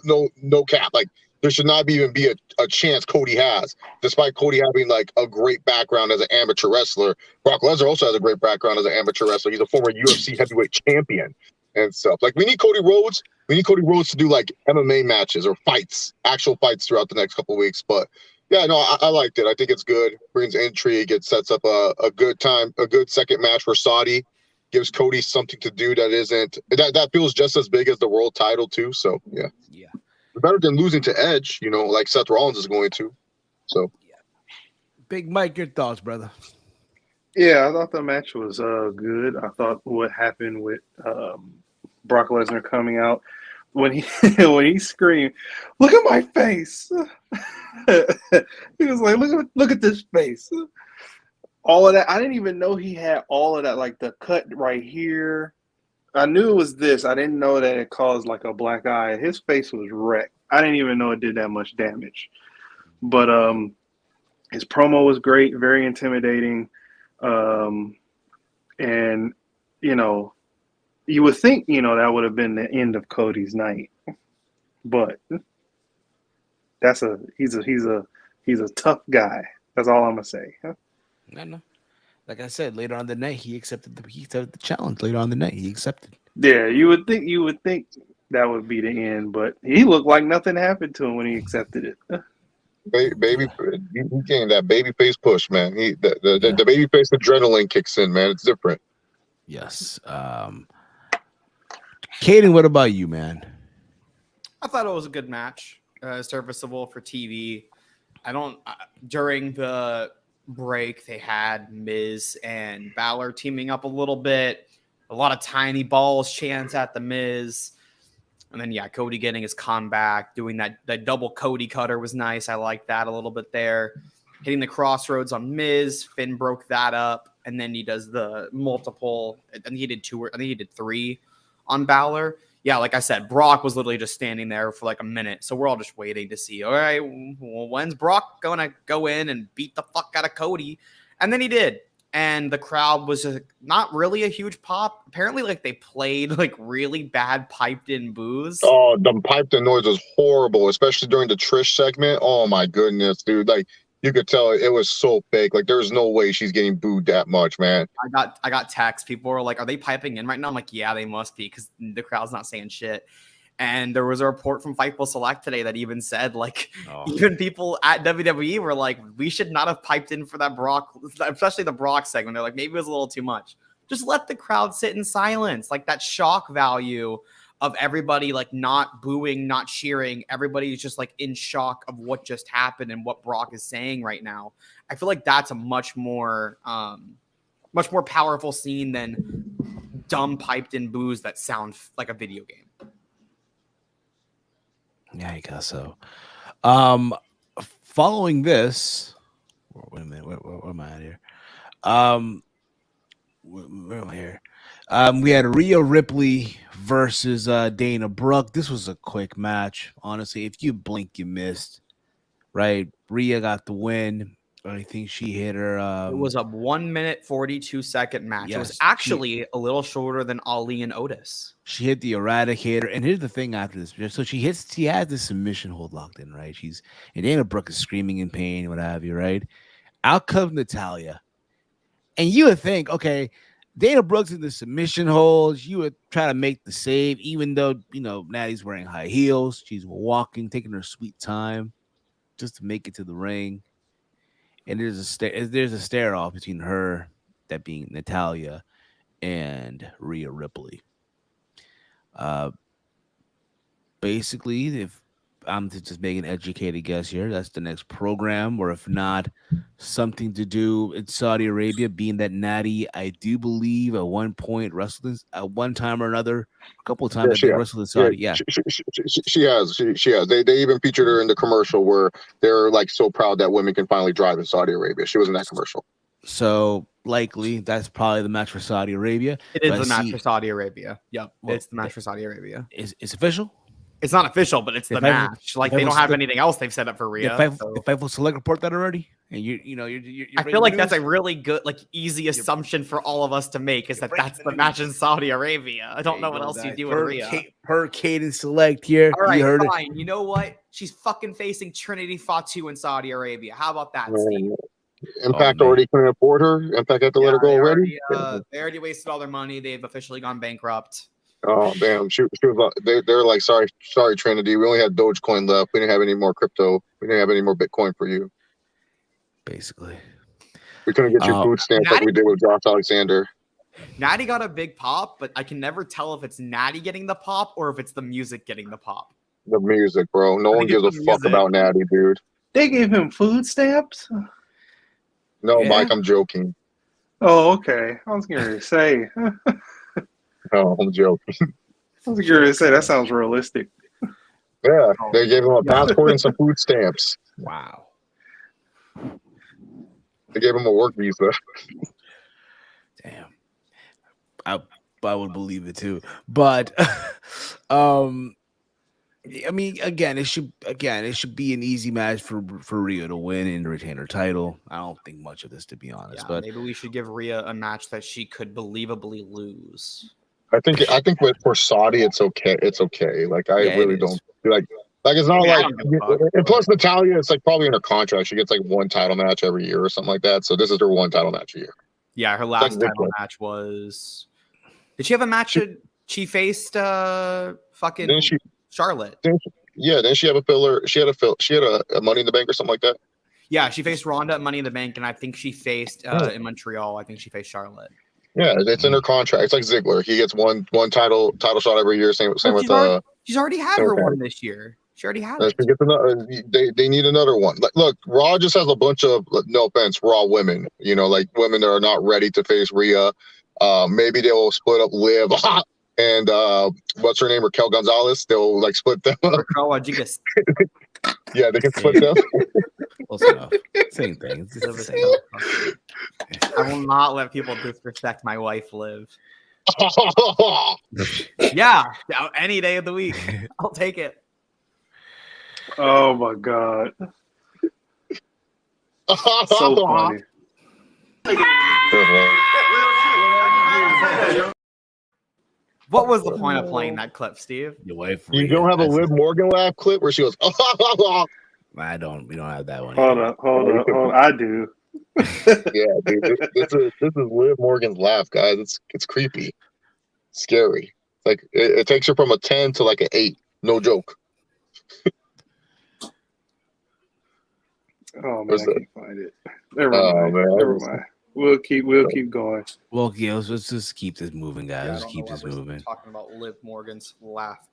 Speaker 5: cap. Like there should not even be a chance Cody has, despite Cody having like a great background as an amateur wrestler. Brock Lesnar also has a great background as an amateur wrestler. He's a former UFC heavyweight champion and stuff. Like we need Cody Rhodes. We need Cody Rhodes to do like MMA matches or fights, actual fights throughout the next couple of weeks. But yeah, no, I liked it. I think it's good. Brings intrigue. It sets up a good second match for Saudi. Gives Cody something to do that feels just as big as the world title too. So yeah, better than losing to Edge. Like Seth Rollins is going to. So
Speaker 1: Big Mike, your thoughts, brother?
Speaker 2: Yeah, I thought the match was good. I thought what happened with Brock Lesnar coming out when he screamed, "Look at my face!" He was like, "Look at this face." All of that. I didn't even know he had all of that, like the cut right here. I knew it was this. I didn't know that it caused like a black eye. His face was wrecked. I didn't even know it did that much damage. But his promo was great, very intimidating. And you would think, that would have been the end of Cody's night, but he's a tough guy. That's all I'm gonna say.
Speaker 1: I know. Like I said, later on in the night, he accepted the challenge. Later on in the night, he accepted.
Speaker 2: Yeah, you would think that would be the end, but he looked like nothing happened to him when he accepted it.
Speaker 5: Baby, he getting that baby face push, man. The baby face adrenaline kicks in, man. It's different.
Speaker 1: Yes. Caden, what about you, man?
Speaker 3: I thought it was a good match, serviceable for TV. During the break, they had Miz and Balor teaming up a little bit. A lot of tiny balls chants at the Miz. And then, Cody getting his comeback, doing that double Cody cutter was nice. I like that a little bit there. Hitting the crossroads on Miz. Finn broke that up. And then he does the multiple. And he did 2, I think he did 3 on Balor. Yeah, like I said, Brock was literally just standing there for like a minute. So we're all just waiting to see, all right, well, when's Brock going to go in and beat the fuck out of Cody? And then he did. And the crowd was not really a huge pop. Apparently, like they played like really bad piped in boos.
Speaker 5: Oh, the piped in noise was horrible, especially during the Trish segment. Oh my goodness, dude! Like you could tell it was so fake. Like there's no way she's getting booed that much, man.
Speaker 3: I got texts. People were like, "Are they piping in right now?" I'm like, "Yeah, they must be because the crowd's not saying shit." And there was a report from Fightful Select today that even said, like, even people at WWE were like, we should not have piped in for that Brock, especially the Brock segment. They're like, maybe it was a little too much. Just let the crowd sit in silence. Like, that shock value of everybody, like, not booing, not cheering. Everybody's just, like, in shock of what just happened and what Brock is saying right now. I feel like that's a much more powerful scene than dumb piped in boos that sound like a video game.
Speaker 1: Yeah, I guess so. Following this, wait a minute, where am I at here? Where am I here? We had Rhea Ripley versus Dana Brooke. This was a quick match. Honestly, if you blink, you missed. Right? Rhea got the win. I think she hit her.
Speaker 3: It was a 1 minute 42-second match.
Speaker 1: Yes,
Speaker 3: it was actually a little shorter than Ali and Otis.
Speaker 1: She hit the Eradicator, and here's the thing after this. So she has the submission hold locked in, right? And Dana Brooke is screaming in pain, what have you, right? Out comes Natalya, and you would think, okay, Dana Brooke's in the submission hold. You would try to make the save, even though Natty's wearing high heels. She's walking, taking her sweet time, just to make it to the ring. And there's a stare off between her, that being Natalya, and Rhea Ripley. Basically, if I'm to just make an educated guess here, that's the next program, or if not, something to do in Saudi Arabia, being that Natty, I do believe, at one point wrestled at one time or another, a couple of times they wrestled in Saudi. Yeah,
Speaker 5: she has. They even featured her in the commercial where they're like so proud that women can finally drive in Saudi Arabia. She was in that commercial.
Speaker 1: So likely that's probably the match for Saudi Arabia.
Speaker 3: It is the match for Saudi Arabia. Yep, it's the match for Saudi Arabia.
Speaker 1: It's official.
Speaker 3: It's not official, but it's the match. Like, they don't have anything else they've set up for Rhea.
Speaker 1: If Fightful Select report that already, and you're
Speaker 3: I feel like that's a really good, like, easy assumption for all of us to make, is that that's the match in Saudi Arabia. I don't know what else you do with Rhea.
Speaker 1: Per Cadence Select here.
Speaker 3: All right, fine. You know what? She's fucking facing Trinity Fatu in Saudi Arabia. How about that, Steve?
Speaker 5: Impact already couldn't afford her. Impact had to let her go already.
Speaker 3: They already wasted all their money. They've officially gone bankrupt.
Speaker 5: Oh damn! She was. They're like, sorry, Trinity. We only had Dogecoin left. We didn't have any more crypto. We didn't have any more Bitcoin for you.
Speaker 1: Basically,
Speaker 5: we couldn't get you food stamps like we did with Josh Alexander.
Speaker 3: Natty got a big pop, but I can never tell if it's Natty getting the pop or if it's the music getting the pop.
Speaker 5: The music, bro. No one gives a fuck about Natty, dude.
Speaker 2: They gave him food stamps?
Speaker 5: No, yeah. Mike, I'm joking.
Speaker 2: Oh, okay. I was going to say.
Speaker 5: No, I'm joking.
Speaker 2: I was going to say, that sounds realistic.
Speaker 5: Yeah, they gave him a passport and some food stamps.
Speaker 1: Wow.
Speaker 5: They gave him a work visa.
Speaker 1: Damn. I would believe it too. But I mean, again, it should be an easy match for Rhea to win and retain her title. I don't think much of this, to be honest.
Speaker 3: Yeah,
Speaker 1: but
Speaker 3: maybe we should give Rhea a match that she could believably lose.
Speaker 5: I think for Saudi, it's okay. It's okay. Like, I really don't like it's not like. And plus, Natalya, it's like probably in her contract. She gets like one title match every year or something like that. So this is her one title match a year.
Speaker 3: Yeah, her last title match was. Did she have a match? She faced fucking Charlotte.
Speaker 5: Didn't she have a filler? She had a Money in the Bank or something like that.
Speaker 3: Yeah, she faced Ronda at Money in the Bank, and I think she faced in Montreal. I think she faced Charlotte.
Speaker 5: Yeah, it's in her contract. It's like Ziggler. He gets one title shot every year. Same with
Speaker 3: she's already had her one this year. She already had it.
Speaker 5: She gets another, they need another one. Like, look, Raw just has a bunch of, no offense, Raw women. Like women that are not ready to face Rhea. Maybe they'll split up Liv and what's her name, Raquel Gonzalez. They'll like split them up.
Speaker 3: Raquel Rodriguez.
Speaker 5: Yeah, they can split them.
Speaker 1: Close enough. Same thing. It's the same.
Speaker 3: I will not let people disrespect my wife, Liv. Yeah, any day of the week, I'll take it.
Speaker 2: Oh my god! So funny.
Speaker 3: What was the point of playing that clip, Steve?
Speaker 1: Your wife.
Speaker 5: You don't have a Liv Morgan laugh clip where she goes.
Speaker 1: I don't. We don't have that one.
Speaker 2: Hold on. I do.
Speaker 5: Yeah, dude. This is Liv Morgan's laugh, guys. It's creepy, scary. Like it takes her from a 10 to like an 8. No joke.
Speaker 2: Oh man,
Speaker 5: Where's
Speaker 2: I
Speaker 5: that?
Speaker 2: can't find it. Never
Speaker 5: Oh,
Speaker 2: mind.
Speaker 5: man.
Speaker 2: Never mind. We'll keep going.
Speaker 1: Well, yeah, let's just keep this moving, guys.
Speaker 3: Yeah, I
Speaker 1: Let's
Speaker 3: don't
Speaker 1: keep
Speaker 3: know
Speaker 1: this
Speaker 3: why we're
Speaker 1: moving.
Speaker 3: talking about Liv Morgan's laugh.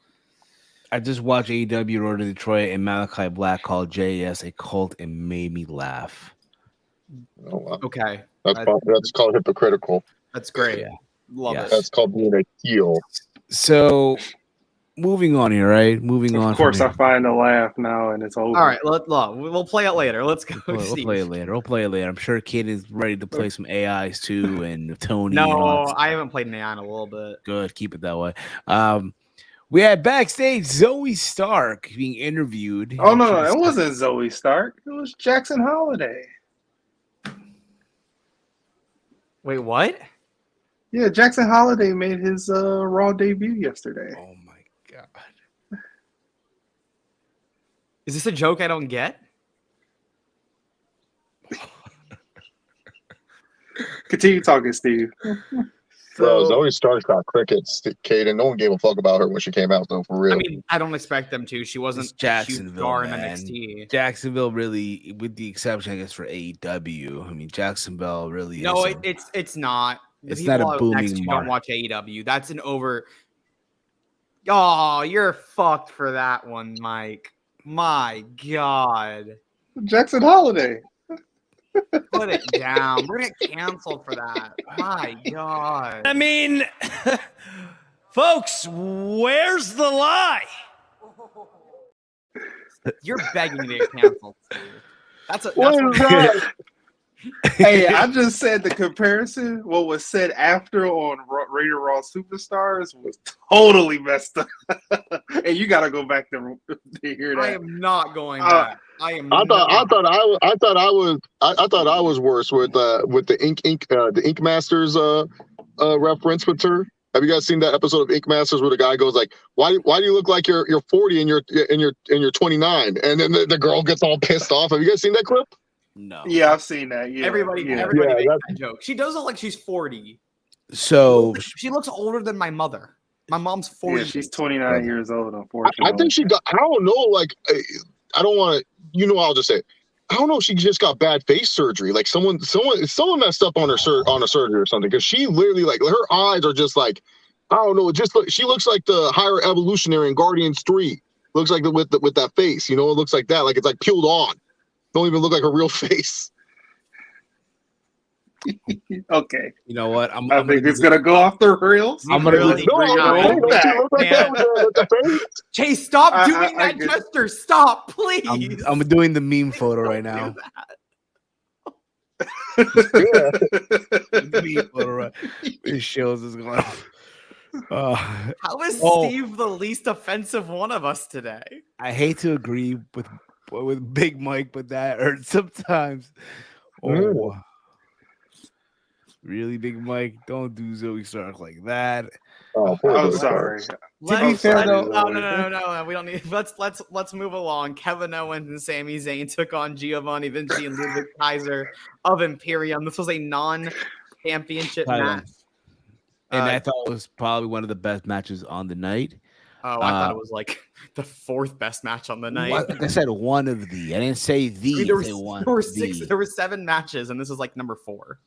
Speaker 1: I just watched AEW Road to Detroit, and Malachi Black called JS a cult and made me laugh.
Speaker 5: Oh, wow.
Speaker 3: Okay,
Speaker 5: That's called hypocritical.
Speaker 3: that's great.
Speaker 1: Yeah.
Speaker 3: Love
Speaker 1: Yes.
Speaker 3: it.
Speaker 5: That's called being a heel.
Speaker 1: So, moving on here, right? Moving on.
Speaker 2: Of course,
Speaker 1: from
Speaker 2: I find the laugh now, and it's over.
Speaker 3: All right, we'll play it later. Let's go.
Speaker 1: We'll play it later. We'll play it later. I'm sure Kid is ready to play some AIs too, and Tony. and all
Speaker 3: No,
Speaker 1: that stuff.
Speaker 3: I haven't played AI in a little bit.
Speaker 1: Good. Keep it that way. We had backstage Zoe Stark being interviewed.
Speaker 2: Oh no, it wasn't Zoe Stark. It was Jackson Holiday.
Speaker 3: Wait, what?
Speaker 2: Yeah, Jackson Holiday made his Raw debut yesterday.
Speaker 1: Oh my god.
Speaker 3: Is this a joke I don't get?
Speaker 2: Continue talking, Steve.
Speaker 5: Bro, Zoe Stark's got crickets, Caden. No one gave a fuck about her when she came out, though, for real.
Speaker 3: I mean, I don't expect them to. She wasn't
Speaker 1: It's Jacksonville,
Speaker 3: star in
Speaker 1: man.
Speaker 3: NXT.
Speaker 1: Jacksonville really, with the exception, I guess, for AEW. I mean, Jacksonville really
Speaker 3: No,
Speaker 1: is.
Speaker 3: it's not. The
Speaker 1: It's not
Speaker 3: people
Speaker 1: a
Speaker 3: out
Speaker 1: booming
Speaker 3: next to you don't
Speaker 1: market.
Speaker 3: watch AEW. That's an over. Oh, you're fucked for that one, Mike. My God.
Speaker 2: Jackson Holiday.
Speaker 3: Put it down. We're gonna get canceled for that. My God.
Speaker 6: I mean, folks, where's the lie?
Speaker 3: You're begging to get canceled, Steve. That's
Speaker 2: What
Speaker 3: what
Speaker 2: is that? Hey, I just said the comparison. What was said after on Radio Raw Superstars was totally messed up, and you got to go back to hear that.
Speaker 3: I am not going back. I am.
Speaker 5: I
Speaker 3: not.
Speaker 5: thought I was worse with the Ink Masters reference with her. Have you guys seen that episode of Ink Masters where the guy goes like, "Why do you look like you're 40 and you're 29?" And then the girl gets all pissed off. Have you guys seen that clip?
Speaker 1: No.
Speaker 2: Yeah, I've seen that. Yeah,
Speaker 3: Everybody
Speaker 2: yeah.
Speaker 3: makes that joke. She does look like she's 40.
Speaker 1: So
Speaker 3: She looks older than my mother. My mom's 40.
Speaker 2: Yeah, she's 29 years old. Unfortunately,
Speaker 5: I think she got. I don't know. Like, I don't want to. You know, I'll just say. I don't know if she just got bad face surgery. Like someone messed up on her surgery or something. Because she literally, like, her eyes are just like, I don't know. She looks like the higher evolutionary in Guardians 3. Looks like with that face. You know, it looks like that. Like it's like peeled on. Don't even look like her real face.
Speaker 2: Okay.
Speaker 1: you know what?
Speaker 2: I think it's gonna go off the rails.
Speaker 1: I'm gonna
Speaker 3: really
Speaker 2: bring it
Speaker 5: No,
Speaker 2: all
Speaker 5: don't
Speaker 2: back.
Speaker 5: you look like that with the face?
Speaker 3: Chase, stop
Speaker 2: I-
Speaker 3: doing
Speaker 2: I
Speaker 3: that
Speaker 2: could-
Speaker 3: gesture. Stop, please.
Speaker 1: I'm doing the meme photo right now.
Speaker 5: Yeah.
Speaker 1: The meme photo right. This shows is going.
Speaker 3: How is
Speaker 1: Oh.
Speaker 3: Steve the least offensive one of us today?
Speaker 1: I hate to agree with Big Mike, but that hurts sometimes. Oh, really, Big Mike? Don't do Zoe Stark like that.
Speaker 5: Oh, poor
Speaker 2: I'm
Speaker 5: Zoe
Speaker 2: sorry.
Speaker 5: Stark.
Speaker 1: be fair, though-
Speaker 3: No. We don't need. Let's move along. Kevin Owens and Sami Zayn took on Giovanni Vinci and Ludwig Kaiser of Imperium. This was a non-championship
Speaker 1: Title.
Speaker 3: match.
Speaker 1: And I thought it was probably one of the best matches on the night.
Speaker 3: Oh, I thought it was like the fourth best match on the night.
Speaker 1: Like I said, one of the. I didn't say the.
Speaker 3: I mean, there
Speaker 1: I said one
Speaker 3: were
Speaker 1: of
Speaker 3: six.
Speaker 1: the.
Speaker 3: There were 7 matches, and this is like number 4.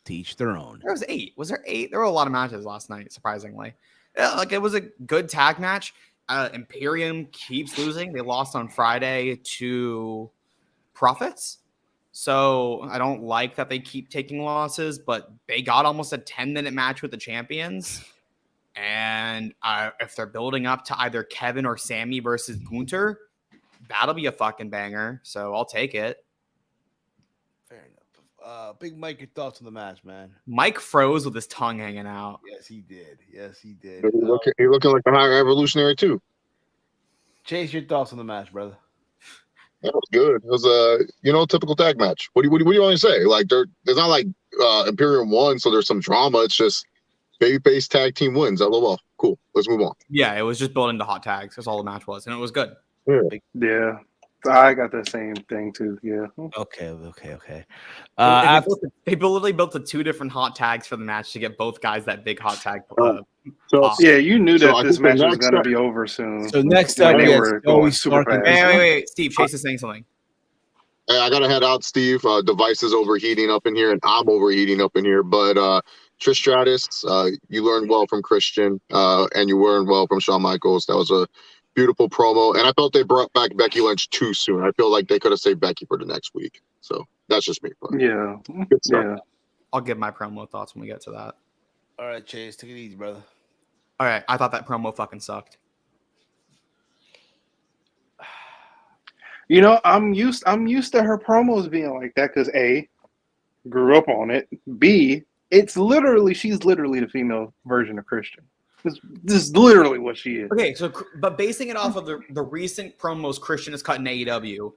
Speaker 1: To each their own.
Speaker 3: There was 8. Was there 8? There were a lot of matches last night, surprisingly. Yeah, like it was a good tag match. Imperium keeps losing. They lost on Friday to Profits. So I don't like that they keep taking losses, but they got almost a 10-minute match with the champions. And if they're building up to either Kevin or Sammy versus Gunter, that'll be a fucking banger. So I'll take it.
Speaker 1: Fair enough. Big Mike, your thoughts on the match, man?
Speaker 3: Mike froze with his tongue hanging out.
Speaker 1: Yes, he did. Yes, he did.
Speaker 5: He's looking like the higher evolutionary too.
Speaker 1: Chase, your thoughts on the match, brother?
Speaker 5: That was good. It was a typical tag match. What do you want to say? Like there's not like Imperium won, so there's some drama. It's just babyface tag team wins. LOL. Cool. Let's move on.
Speaker 3: Yeah, it was just building to hot tags. That's all the match was, and it was good.
Speaker 2: Yeah, I got the same thing too. Yeah.
Speaker 1: Okay.
Speaker 3: They literally built the 2 different hot tags for the match to get both guys that big hot tag
Speaker 5: So
Speaker 2: Yeah, you knew
Speaker 5: So
Speaker 2: that
Speaker 5: I
Speaker 2: this
Speaker 5: think the
Speaker 2: match was
Speaker 5: next
Speaker 2: going to
Speaker 5: step-
Speaker 2: be over soon.
Speaker 1: So next
Speaker 2: When
Speaker 1: up,
Speaker 2: they
Speaker 1: we
Speaker 2: were
Speaker 1: have
Speaker 2: going
Speaker 1: Joey
Speaker 2: super
Speaker 1: Stark.
Speaker 2: fast.
Speaker 3: Wait. Steve, Chase is saying something.
Speaker 5: Hey, I gotta head out, Steve. Device is overheating up in here, and I'm overheating up in here. But Trish Stratus, you learned well from Christian, and you learned well from Shawn Michaels. That was a beautiful promo, and I felt they brought back Becky Lynch too soon. I feel like they could have saved Becky for the next week. So that's just me. But
Speaker 2: Yeah,
Speaker 5: good stuff.
Speaker 2: yeah.
Speaker 3: I'll give my promo thoughts when we get to that.
Speaker 1: All right, Chase, take it easy, brother.
Speaker 3: All right, I thought that promo fucking sucked.
Speaker 2: You know, I'm used to her promos being like that because A, grew up on it. B, she's literally the female version of Christian. This is literally what she is.
Speaker 3: Okay, but basing it off of the recent promos Christian has cut in AEW,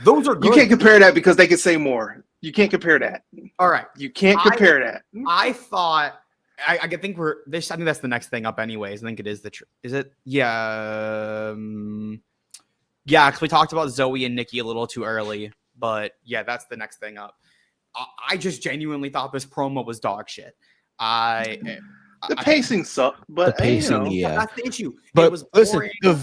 Speaker 3: those are good.
Speaker 2: You can't compare that because they could say more. You can't compare that.
Speaker 3: All right,
Speaker 2: You can't compare that.
Speaker 3: I thought. I think we're this. I think that's the next thing up, anyways. I think it is is it? Yeah. Yeah, because we talked about Zoe and Nikki a little too early, but yeah, that's the next thing up. I just genuinely thought this promo was dog shit.
Speaker 2: The pacing sucked, but
Speaker 1: The pacing,
Speaker 2: you know,
Speaker 1: yeah.
Speaker 3: That's the issue.
Speaker 1: But
Speaker 3: it was
Speaker 1: listen,
Speaker 3: boring.
Speaker 1: the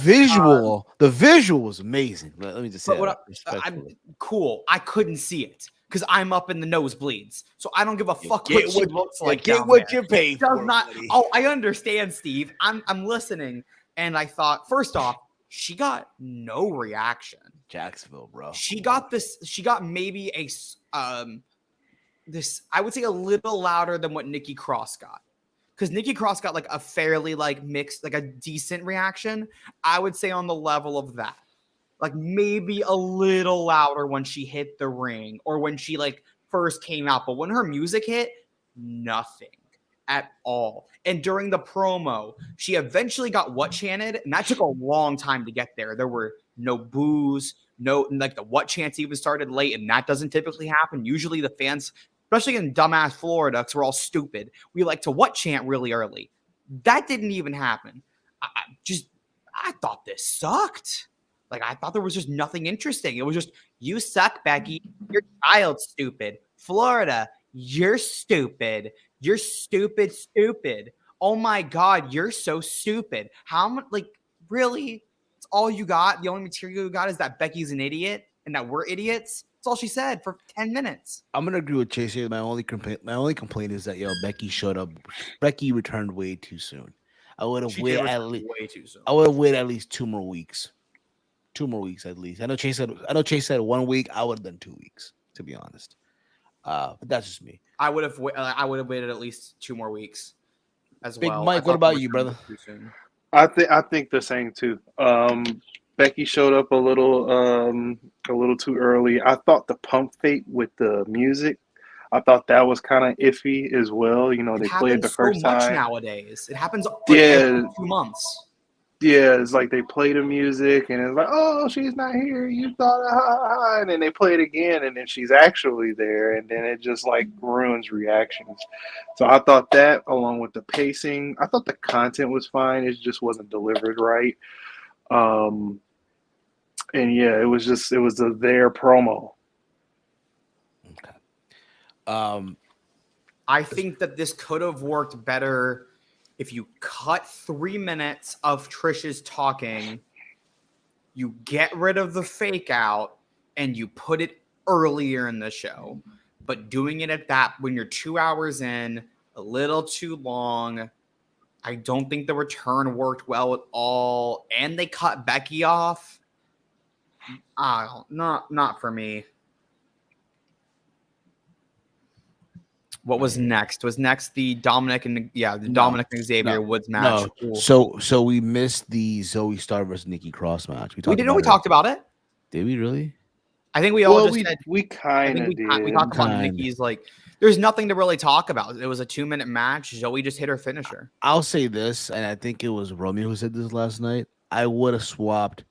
Speaker 1: visual was amazing. Let me just say that respectfully.
Speaker 3: I'm cool. I couldn't see it because I'm up in the nosebleeds, so I don't give a fuck
Speaker 1: Get
Speaker 3: what she
Speaker 1: what-
Speaker 3: looks
Speaker 1: Yeah,
Speaker 3: like.
Speaker 1: get
Speaker 3: down
Speaker 1: what
Speaker 3: there.
Speaker 1: you pay
Speaker 3: Does
Speaker 1: for,
Speaker 3: not.
Speaker 1: buddy.
Speaker 3: Oh, I understand, Steve. I'm listening, and I thought first off, she got no reaction.
Speaker 1: Jacksonville, bro.
Speaker 3: She got this. She got maybe this. I would say a little louder than what Nikki Cross got, because Nikki Cross got like a fairly like mixed, like a decent reaction. I would say on the level of that, like maybe a little louder when she hit the ring or when she like first came out, but when her music hit, nothing at all. And during the promo, she eventually got what chanted, and that took a long time to get there. There were no boos, no like the what chants even started late, and that doesn't typically happen. Usually the fans, especially in dumbass Florida, because we're all stupid, we like to what chant really early. That didn't even happen. I thought this sucked. Like, I thought there was just nothing interesting. It was just, you suck, Becky. Your child's stupid. Florida, you're stupid. You're stupid, stupid. Oh my God, you're so stupid. How much, like, really? It's all you got? The only material you got is that Becky's an idiot and that we're idiots? That's all she said for 10 minutes.
Speaker 1: I'm gonna agree with Chase here. My only complaint is that Becky showed up. Becky returned way too soon. I would have waited at least
Speaker 3: way too soon.
Speaker 1: I would have waited at least 2 more weeks. 2 more weeks at least. I know Chase said 1 week. I would have done 2 weeks, to be honest. But that's just me.
Speaker 3: I would have waited at least 2 more weeks as
Speaker 1: Big
Speaker 3: well.
Speaker 1: Mike, what about you, brother?
Speaker 2: I think the same too. Becky showed up a little too early. I thought the pump fake with the music, I thought that was kind of iffy as well. You know, they played the first
Speaker 3: so much
Speaker 2: time.
Speaker 3: Nowadays. It happens
Speaker 2: Yeah.
Speaker 3: every 2 months.
Speaker 2: Yeah, it's like they play the music and it's like, oh, she's not here. You thought, and then they play it again, and then she's actually there, and then it just like ruins reactions. So I thought that, along with the pacing, I thought the content was fine. It just wasn't delivered right. And yeah, it was their promo.
Speaker 1: Okay.
Speaker 3: I think that this could have worked better if you cut 3 minutes of Trish's talking, you get rid of the fake out, and you put it earlier in the show. But doing it at that when you're 2 hours in, a little too long. I don't think the return worked well at all, and they cut Becky off. Not for me. What was next? Was next the Dominic and Dominic and Xavier Woods match?
Speaker 1: No. So we missed the Zoe Starr versus Nikki Cross match.
Speaker 3: We didn't know we talked about it.
Speaker 1: Did we really?
Speaker 3: I think we all just said
Speaker 2: we kind of did.
Speaker 3: We talked about Nikki's like. There's nothing to really talk about. It was a 2-minute match. Zoe just hit her finisher.
Speaker 1: I'll say this, and I think it was Romeo who said this last night. I would have swapped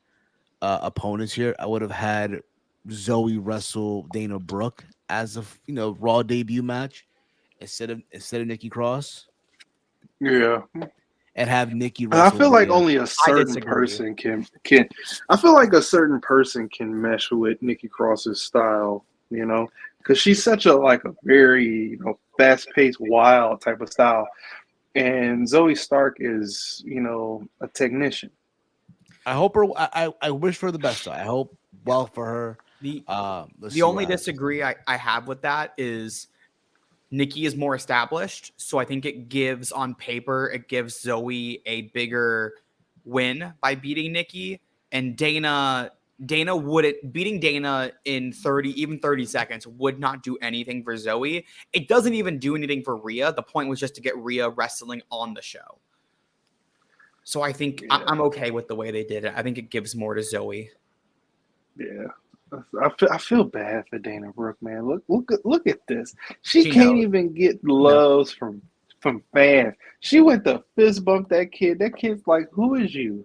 Speaker 1: opponents here. I would have had Zoe wrestle Dana Brooke as a Raw debut match instead of Nikki Cross.
Speaker 2: Yeah.
Speaker 1: And have Nikki
Speaker 2: wrestle. I feel like only a certain person can. I feel like a certain person can mesh with Nikki Cross's style. Because she's such a very fast-paced, wild type of style. and Zoe Stark is, a technician.
Speaker 1: I hope her. I wish for the best. I hope well for her.
Speaker 3: The
Speaker 1: Let's
Speaker 3: the
Speaker 1: see
Speaker 3: only
Speaker 1: what happens.
Speaker 3: disagree I have with that is Nikki is more established, so I think it gives Zoe a bigger win by beating Nikki, and Dana wouldn't beating Dana in 30 seconds would not do anything for Zoe. It doesn't even do anything for Rhea. The point was just to get Rhea wrestling on the show. So I think I'm okay with the way they did it. I think it gives more to Zoe.
Speaker 2: Yeah. I feel bad for Dana Brooke, man. Look at this. She
Speaker 3: She
Speaker 2: can't
Speaker 3: knows.
Speaker 2: even get loves from fans. She went to fist bump that kid. That kid's like, "Who is you?"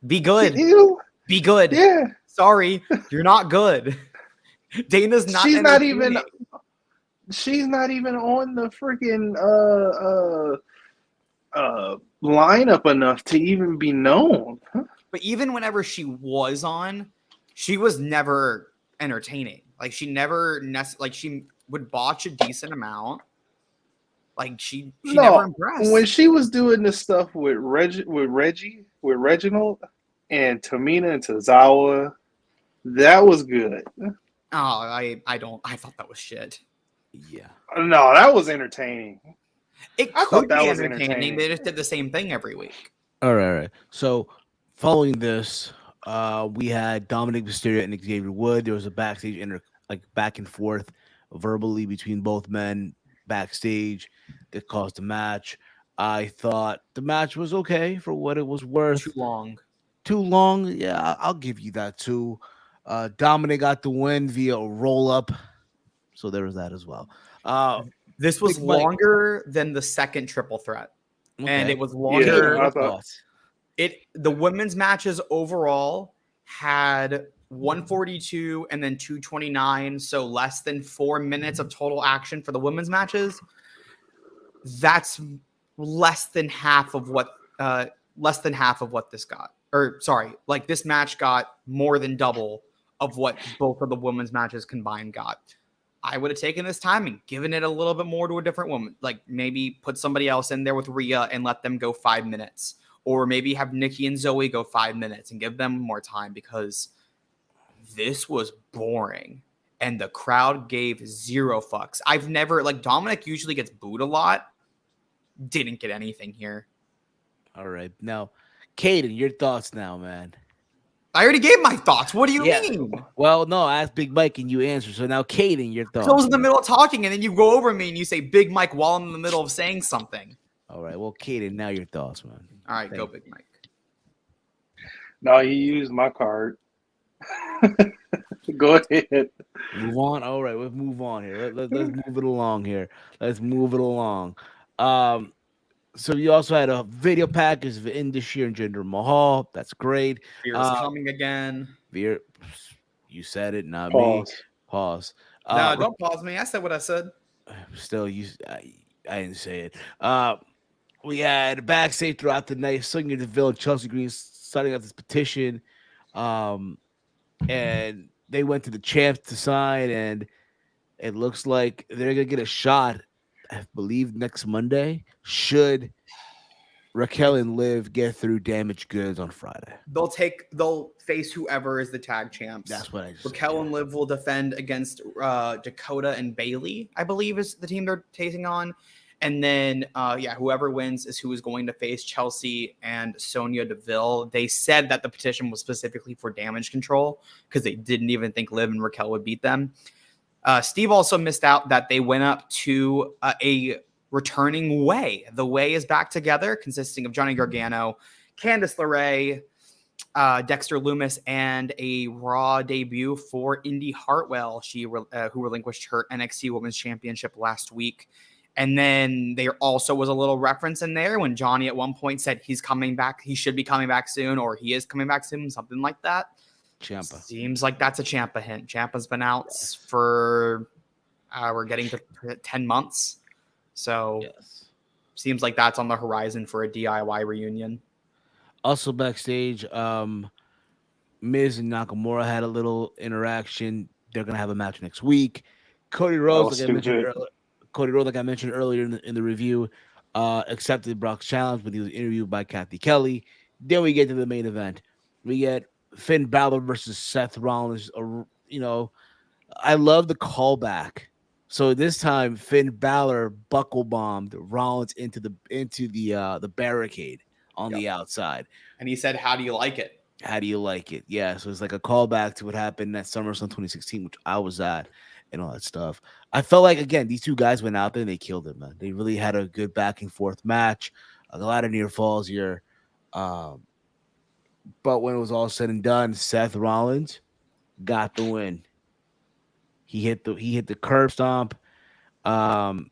Speaker 3: Be good.
Speaker 2: Ew.
Speaker 3: Be good.
Speaker 2: Yeah.
Speaker 3: Sorry, you're not good. Dana's not.
Speaker 2: She's not
Speaker 3: entertaining.
Speaker 2: even. She's not even on the freaking lineup enough to even be known.
Speaker 3: But even whenever she was on, she was never entertaining. Like she never she would botch a decent amount. Like she never impressed.
Speaker 2: When she was doing this stuff with Reginald and Tamina and Tozawa, that was good.
Speaker 3: Oh, I thought that was shit.
Speaker 1: Yeah.
Speaker 2: No, that was entertaining.
Speaker 3: I thought that was entertaining. They just did the same thing every week.
Speaker 1: All right. So following this, we had Dominic Mysterio and Xavier Wood. There was a backstage back and forth verbally between both men backstage that caused the match. I thought the match was okay for what it was worth. Too long. Yeah, I'll give you that too. Dominic got the win via a roll up. So there was that as well.
Speaker 3: This was longer than the second triple threat. Okay. And it was longer.
Speaker 2: Yeah,
Speaker 3: the women's matches overall had 142 and then 229, so less than 4 minutes of total action for the women's matches. That's less than half of what this got. Or sorry, like this match got more than double of what both of the women's matches combined got. I would have taken this time and given it a little bit more to a different woman. Like maybe put somebody else in there with Rhea and let them go 5 minutes. Or maybe have Nikki and Zoe go 5 minutes and give them more time, because this was boring. And the crowd gave zero fucks. I've never, Dominic usually gets booed a lot. Didn't get anything here.
Speaker 1: All right. Now, Caden, your thoughts now, man.
Speaker 3: I already gave my thoughts. What do you mean?
Speaker 1: Well, no, I asked Big Mike and you answered. So now, Caden, your thoughts.
Speaker 3: I was in the middle of talking, and then you go over me and you say Big Mike while I'm in the middle of saying something.
Speaker 1: All right. Well, Caden, now your thoughts, man.
Speaker 3: All right, go Big Mike.
Speaker 2: No, he used my card. Go ahead.
Speaker 1: Move on. All right, let's move on here. Let's move it along here. Let's move it along. So you also had a video package of Indus and Jinder Mahal. That's great.
Speaker 3: Veer's coming again.
Speaker 1: Veer, you said it, not
Speaker 2: Pause.
Speaker 1: me. Pause.
Speaker 3: No, don't pause me. I said what I said.
Speaker 1: Still, I didn't say it. We had backstage throughout the night. Sonya Deville and Chelsea Green starting out this petition. And they went to the champs to sign, and it looks like they're gonna get a shot, I believe, next Monday. Should Raquel and Liv get through Damaged Goods on Friday?
Speaker 3: They'll face whoever is the tag champs.
Speaker 1: That's what I just
Speaker 3: Raquel
Speaker 1: said.
Speaker 3: and Liv will defend against Dakota and Bailey, I believe, is the team they're taking on. And then, whoever wins is who is going to face Chelsea and Sonya Deville. They said that the petition was specifically for Damage Control because they didn't even think Liv and Raquel would beat them. Steve also missed out that they went up to a returning Way. The Way is back together, consisting of Johnny Gargano, Candice LeRae, Dexter Lumis, and a Raw debut for Indy Hartwell, who relinquished her NXT Women's Championship last week. And then there also was a little reference in there when Johnny at one point said he's coming back. He should be coming back soon, or he is coming back soon, something like that.
Speaker 1: Ciampa.
Speaker 3: Seems like that's a Ciampa hint. Ciampa's been out for we're getting to 10 months. So seems like that's on the horizon for a DIY reunion.
Speaker 1: Also backstage, Miz and Nakamura had a little interaction. They're gonna have a match next week. Cody Rhodes, like I mentioned earlier in the review, accepted Brock's challenge, but he was interviewed by Kathy Kelly. Then we get to the main event. We get Finn Balor versus Seth Rollins. I love the callback. So this time, Finn Balor buckle bombed Rollins into the barricade on the outside.
Speaker 3: And he said, "How do you like it?"
Speaker 1: How do you like it? Yeah, so it's like a callback to what happened at SummerSlam 2016, which I was at, and all that stuff. I felt like, again, these two guys went out there and they killed it, man. They really had a good back and forth match, a lot of near falls here. But when it was all said and done, Seth Rollins got the win. He hit the curb stomp, and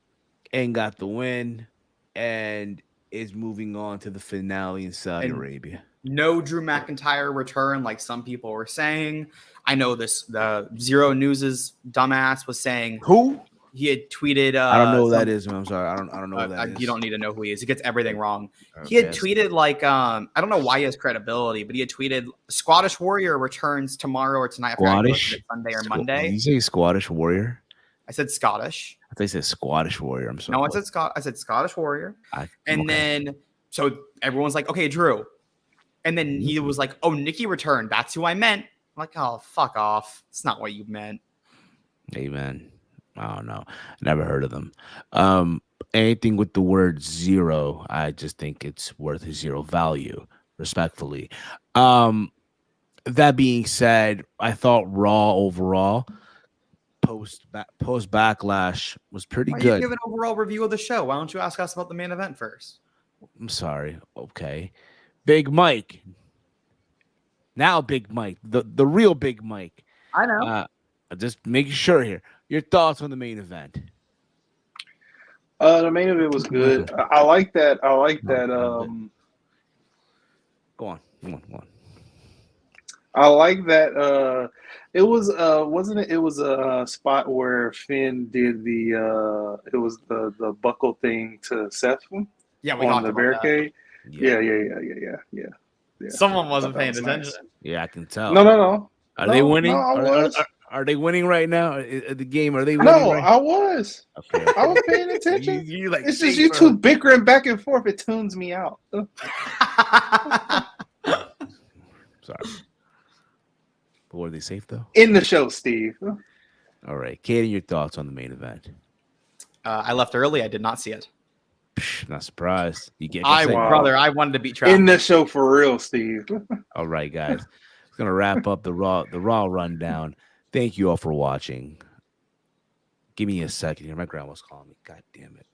Speaker 1: got the win, and is moving on to the finale in Saudi Arabia.
Speaker 3: No Drew McIntyre return, like some people were saying. I know this. The Zero News's dumbass was saying
Speaker 1: who
Speaker 3: he had tweeted.
Speaker 1: I don't know who that is. I'm sorry. I don't know who that is.
Speaker 3: You don't need to know who he is. He gets everything wrong. He had tweeted like I don't know why he has credibility, but he had tweeted Scottish Warrior returns tomorrow or tonight.
Speaker 1: Scottish
Speaker 3: Sunday or Monday.
Speaker 1: Did you say Scottish Warrior?
Speaker 3: I said Scottish.
Speaker 1: I thought you said Scottish Warrior. I'm sorry.
Speaker 3: No, I said Scottish Warrior. Then so everyone's like, okay, Drew. And then he was like, oh, Nikki returned. That's who I meant. I'm like, oh, fuck off. It's not what you meant.
Speaker 1: Amen. I don't know. Never heard of them. Anything with the word zero, I just think it's worth zero value, respectfully. That being said, I thought Raw overall post backlash was pretty good.
Speaker 3: You give an overall review of the show. Why don't you ask us about the main event first?
Speaker 1: I'm sorry. Okay. Big Mike. Now Big Mike. The real Big Mike.
Speaker 3: I know.
Speaker 1: Just making sure here. Your thoughts on the main event?
Speaker 2: The main event was good. I like that.
Speaker 1: Go on.
Speaker 2: I like that. It was wasn't it? It was a spot where Finn did the it was the buckle thing to Seth.
Speaker 3: Yeah, we
Speaker 2: on the barricade. Yeah.
Speaker 3: Someone wasn't paying attention.
Speaker 2: Nice.
Speaker 1: Yeah, I can tell.
Speaker 2: No.
Speaker 1: Are they winning?
Speaker 2: No,
Speaker 1: are they winning right now? The game? Are they winning?
Speaker 2: No,
Speaker 1: right?
Speaker 2: I was.
Speaker 1: Okay.
Speaker 2: I was paying attention.
Speaker 1: You like
Speaker 2: it's just you two bickering back and forth. It tunes me out.
Speaker 1: Sorry. But were they safe though?
Speaker 2: In the show, Steve.
Speaker 1: All right, Katie, your thoughts on the main event?
Speaker 3: I left early. I did not see it.
Speaker 1: Not surprised. You get.
Speaker 3: Brother, I wanted to beat traffic.
Speaker 2: In the show for real, Steve.
Speaker 1: All right, guys. It's gonna wrap up the Raw rundown. Thank you all for watching. Give me a second here. My grandma's calling me. God damn it.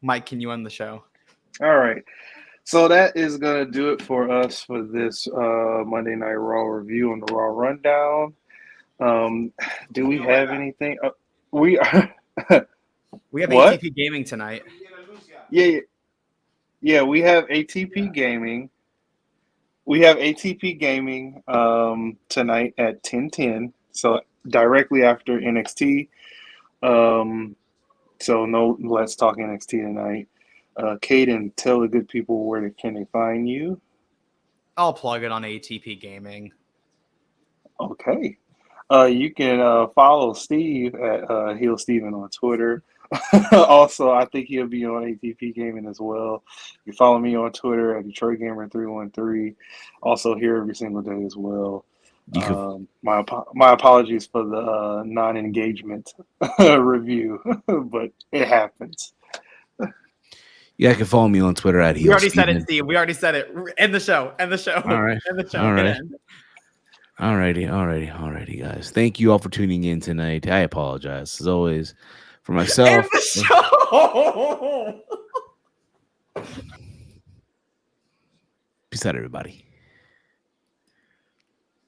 Speaker 3: Mike, can you end the show?
Speaker 2: All right. So that is going to do it for us for this Monday Night Raw review and the Raw rundown. Do we have anything? We have
Speaker 3: what? ATP Gaming tonight.
Speaker 2: Yeah, we have ATP Gaming. We have ATP Gaming tonight at 10:10. So directly after NXT. So no, let's talk NXT tonight. Caden, tell the good people where they find you.
Speaker 3: I'll plug it on ATP Gaming.
Speaker 2: Okay. You can follow Steve at Heel Steven on Twitter. Also, I think he'll be on ATP Gaming as well. You follow me on Twitter at Detroit Gamer 313. Also here every single day as well. My apologies for the non-engagement review, but it happens.
Speaker 1: Yeah, you can follow me on Twitter at Heel.
Speaker 3: We already said it, Steve. We already said it. End the show.
Speaker 1: All right.
Speaker 3: End the show.
Speaker 1: All right. Alrighty, guys. Thank you all for tuning in tonight. I apologize as always for myself.
Speaker 3: End the show.
Speaker 1: Peace out, everybody.